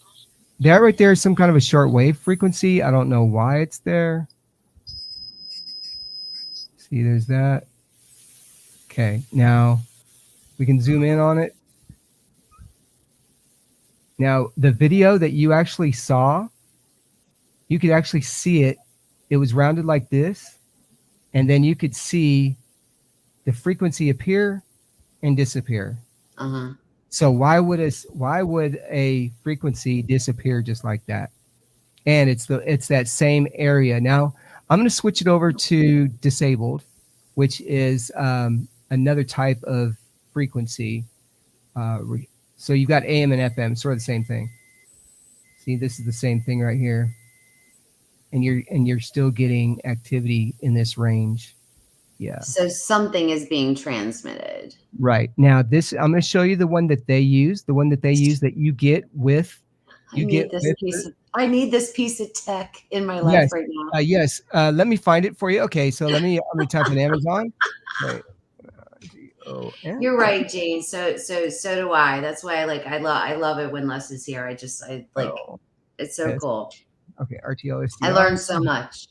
is some kind of a short wave frequency. I don't know why it's there. See, there's that. Okay. Now we can zoom in on it. Now, the video that you actually saw, you could actually see it. It was rounded like this. And then you could see the frequency appear and disappear. Uh-huh. So why would a frequency disappear just like that? And it's that same area. Now, I'm going to switch it over to disabled, which is another type of frequency. So you've got AM and FM, sort of the same thing. See, this is the same thing right here, and you're still getting activity in this range. Yeah. So something is being transmitted. Right. Now this, I'm going to show you the one that they use, that you get with. I need this piece of tech in my life right now. Yes. Let me find it for you. Okay. So I'm going to type in Amazon. Wait. You're right, Jane. So do I. That's why I love it when Les is here. It's so cool. Okay, RTL SDR. I learned so much.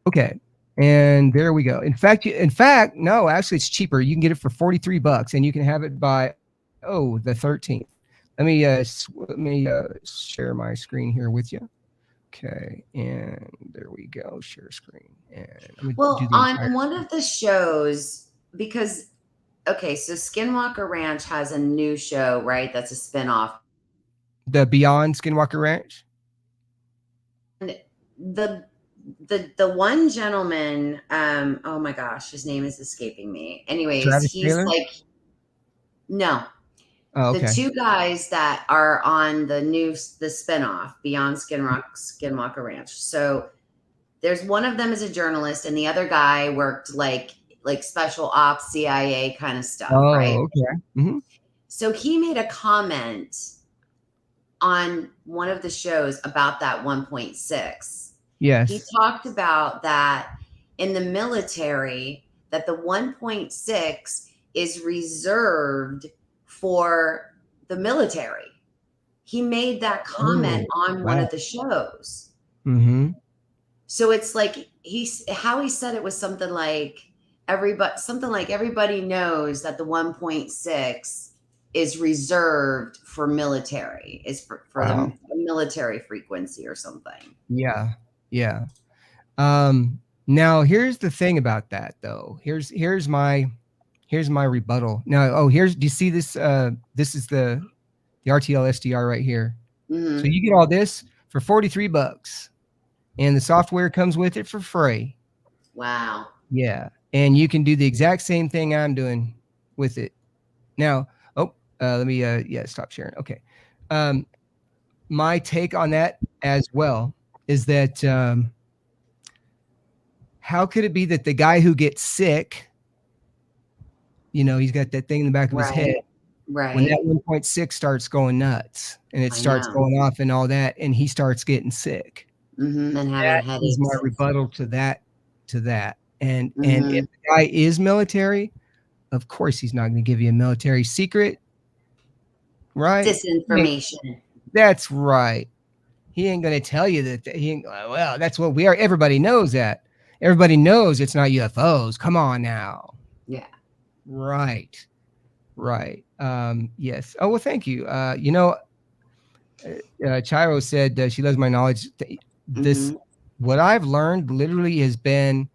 Okay, and there we go. In fact, no, actually, it's cheaper. You can get it for $43, and you can have it by the 13th. Let me share my screen here with you. Okay, and there we go. Share screen. And on one of the shows, because so Skinwalker Ranch has a new show, right? That's a spinoff. The Beyond Skinwalker Ranch. And the one gentleman, oh my gosh, his name is escaping me. Anyways, Travis he's Taylor? No. Oh, okay. The two guys that are on the spinoff, Beyond Skinwalker Ranch. So there's one of them is a journalist, and the other guy worked like special ops, CIA kind of stuff, right? Okay. Mm-hmm. So he made a comment on one of the shows about that 1.6. Yes. He talked about that in the military, that the 1.6 is reserved for the military. He made that comment on one of the shows. Mm-hmm. So it's like how he said it was something like everybody knows that the 1.6 is reserved for military, is for the military frequency or something. Yeah. Yeah. Now here's the thing about that though. Here's my rebuttal. Now, do you see this? This is the RTL SDR right here. Mm-hmm. So you get all this for $43, and the software comes with it for free. Wow. Yeah, and you can do the exact same thing I'm doing with it. Now, let me stop sharing. Okay. My take on that as well is that how could it be that the guy who gets sick, he's got that thing in the back of his head, right, when that 1.6 starts going nuts and it starts going off and all that, and he starts getting sick, and having that headaches. is my rebuttal to that. And if the guy is military, of course he's not going to give you a military secret, right? Disinformation. That's right. He ain't going to tell you that well, that's what we are. Everybody knows that. Everybody knows it's not UFOs. Come on now. Yeah. Right. Yes. Oh, well, thank you. Chiro said she loves my knowledge. This, what I've learned literally has been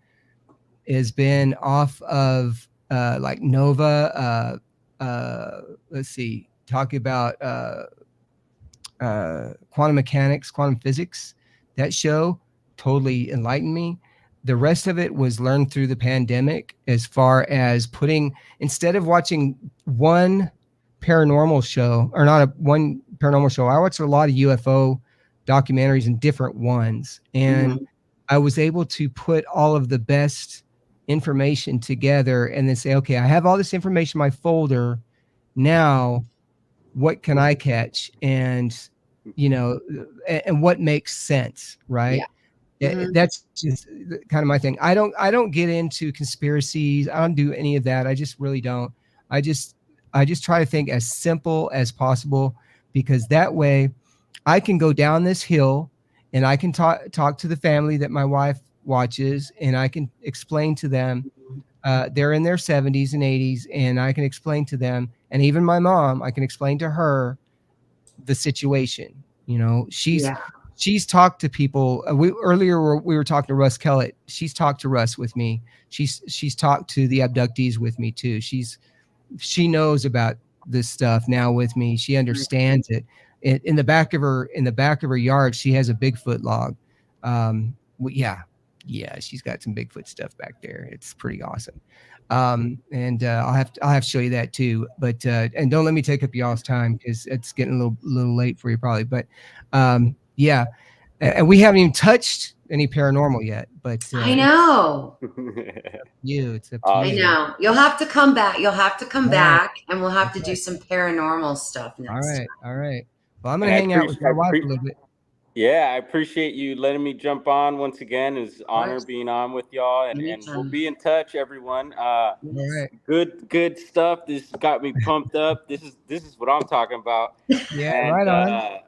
off of like Nova. Let's see, talking about quantum mechanics, quantum physics. That show totally enlightened me. The rest of it was learned through the pandemic, as far as instead of watching one paranormal show, or not one paranormal show, I watched a lot of UFO documentaries and different ones. And I was able to put all of the best information together and then say, okay, I have all this information in my folder. Now, what can I catch? And, and what makes sense, right? Yeah. That's just kind of my thing. I don't get into conspiracies. I don't do any of that. I just really don't. I just try to think as simple as possible, because that way I can go down this hill and I can talk to the family that my wife watches, and I can explain to them, they're in their 70s and 80s, and I can explain to them, and even my mom, I can explain to her the situation. She's talked to people. We were talking to Russ Kellett. She's talked to Russ with me. She's talked to the abductees with me too. She knows about this stuff now with me. She understands it. In the back of her yard, she has a Bigfoot log. She's got some Bigfoot stuff back there. It's pretty awesome. And I'll have to show you that too. But and don't let me take up y'all's time, because it's getting a little late for you probably. But yeah, and we haven't even touched any paranormal yet. But I know. It's up to I know. You'll have to come back. Back, and we'll have to do some paranormal stuff next time. All right. Well, I'm gonna hang out with my wife a little bit. Yeah, I appreciate you letting me jump on once again. It's an honor being on with y'all, and we'll be in touch, everyone. All right. Good stuff. This got me pumped up. This is what I'm talking about. Yeah, and,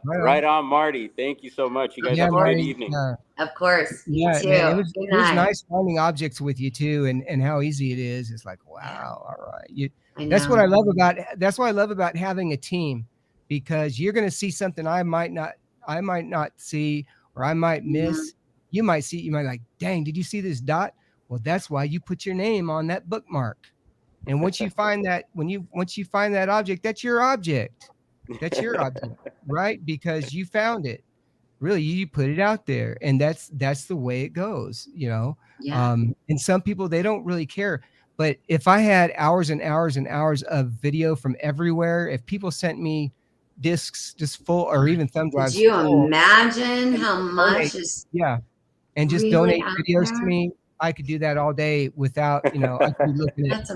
right on, Marty. Thank you so much. You guys have a good evening. Of course. Yeah, man, it was nice finding objects with you too, and how ezy it is. It's like, wow, all right. That's what I love about having a team, because you're going to see something I might not see, or I might miss. You might see, you might like, dang, did you see this dot? Well, that's why you put your name on that bookmark. And once you find that, once you find that object, that's your object. That's your object, right? Because you found it. Really, you put it out there, and that's the way it goes, Yeah. And some people, they don't really care. But if I had hours and hours and hours of video from everywhere, if people sent me discs just full, or even thumb drives. Could you imagine how much is and just donate videos to me? I could do that all day without, I could be looking at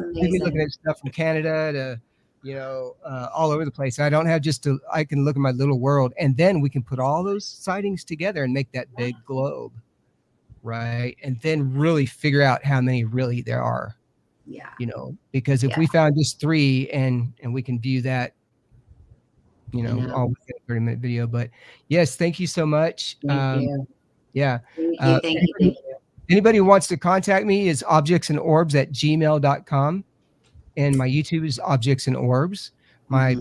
stuff from Canada to, all over the place. I don't have I can look at my little world, and then we can put all those sightings together and make that big globe, right? And then really figure out how many really there are. Yeah. You know, because if we found just 3 and we can view that, you know, all within a 30-minute video. But yes, thank you so much. Thank you. Yeah. Thank you. Anybody who wants to contact me is objectsandorbs@gmail.com. And my YouTube is Objects and Orbs. My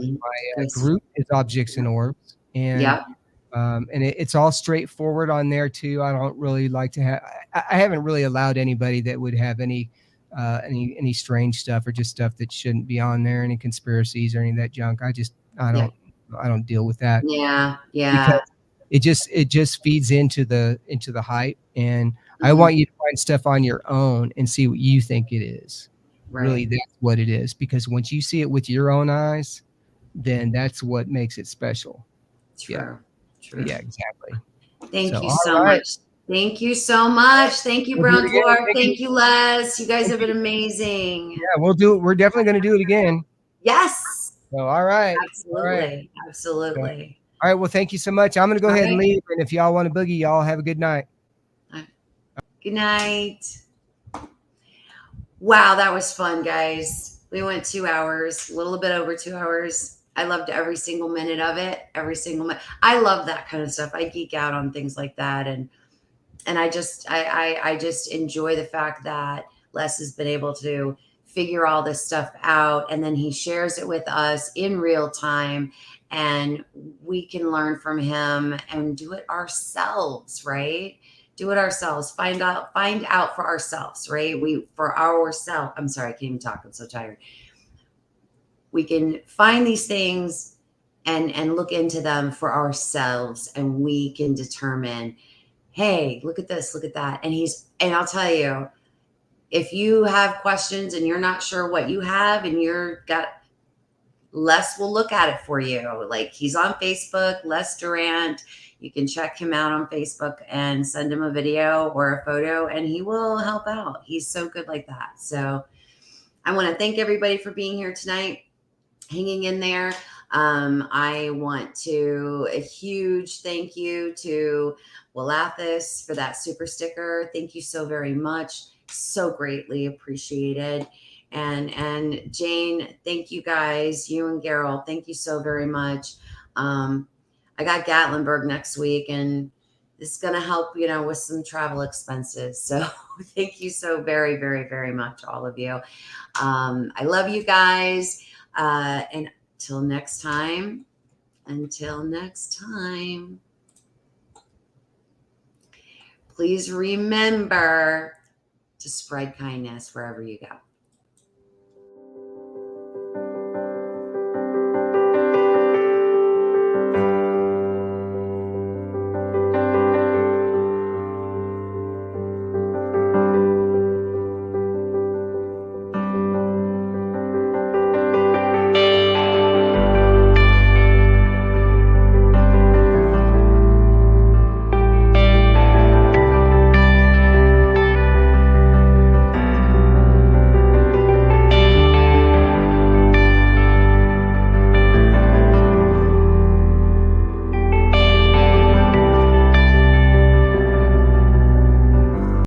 group is Objects and Orbs. And it's all straightforward on there too. I don't really like to have. I haven't really allowed anybody that would have any strange stuff or just stuff that shouldn't be on there, any conspiracies or any of that junk. I don't deal with that. Yeah. Because it just feeds into the hype, and I want you to find stuff on your own and see what you think it is. Right. Really, that's what it is. Because once you see it with your own eyes, then that's what makes it special. True. Yeah, exactly. Thank you so much. Thank you so much. Thank you, Brown Dwarf. Thank you, Les. You guys have been amazing. Yeah, we'll do it. We're definitely going to do it again. Yes. So, all right. Absolutely. Absolutely. All right. Well, thank you so much. I'm going to go ahead and leave. And if y'all want to boogie, y'all have a good night. Good night. Wow, that was fun, guys. We went 2 hours, a little bit over 2 hours. I loved every single minute of it. Every single minute. I love that kind of stuff. I geek out on things like that. And I just enjoy the fact that Les has been able to figure all this stuff out, and then he shares it with us in real time, and we can learn from him and do it ourselves, right? Do it ourselves. Find out for ourselves, right? I'm sorry, I can't even talk. I'm so tired. We can find these things and look into them for ourselves, and we can determine, hey, look at this, look at that. And I'll tell you, if you have questions and you're not sure what you have and Les will look at it for you. Like, he's on Facebook, Les Durrant. You can check him out on Facebook and send him a video or a photo, and he will help out. He's so good like that. So I want to thank everybody for being here tonight, hanging in there. I want a huge thank you to Willathis for that super sticker. Thank you so very much. So greatly appreciated. And Jane, thank you guys. You and Gerald, thank you so very much. I got Gatlinburg next week, and this is going to help, with some travel expenses. So thank you so very, very, very much, all of you. I love you guys. And until next time, please remember to spread kindness wherever you go.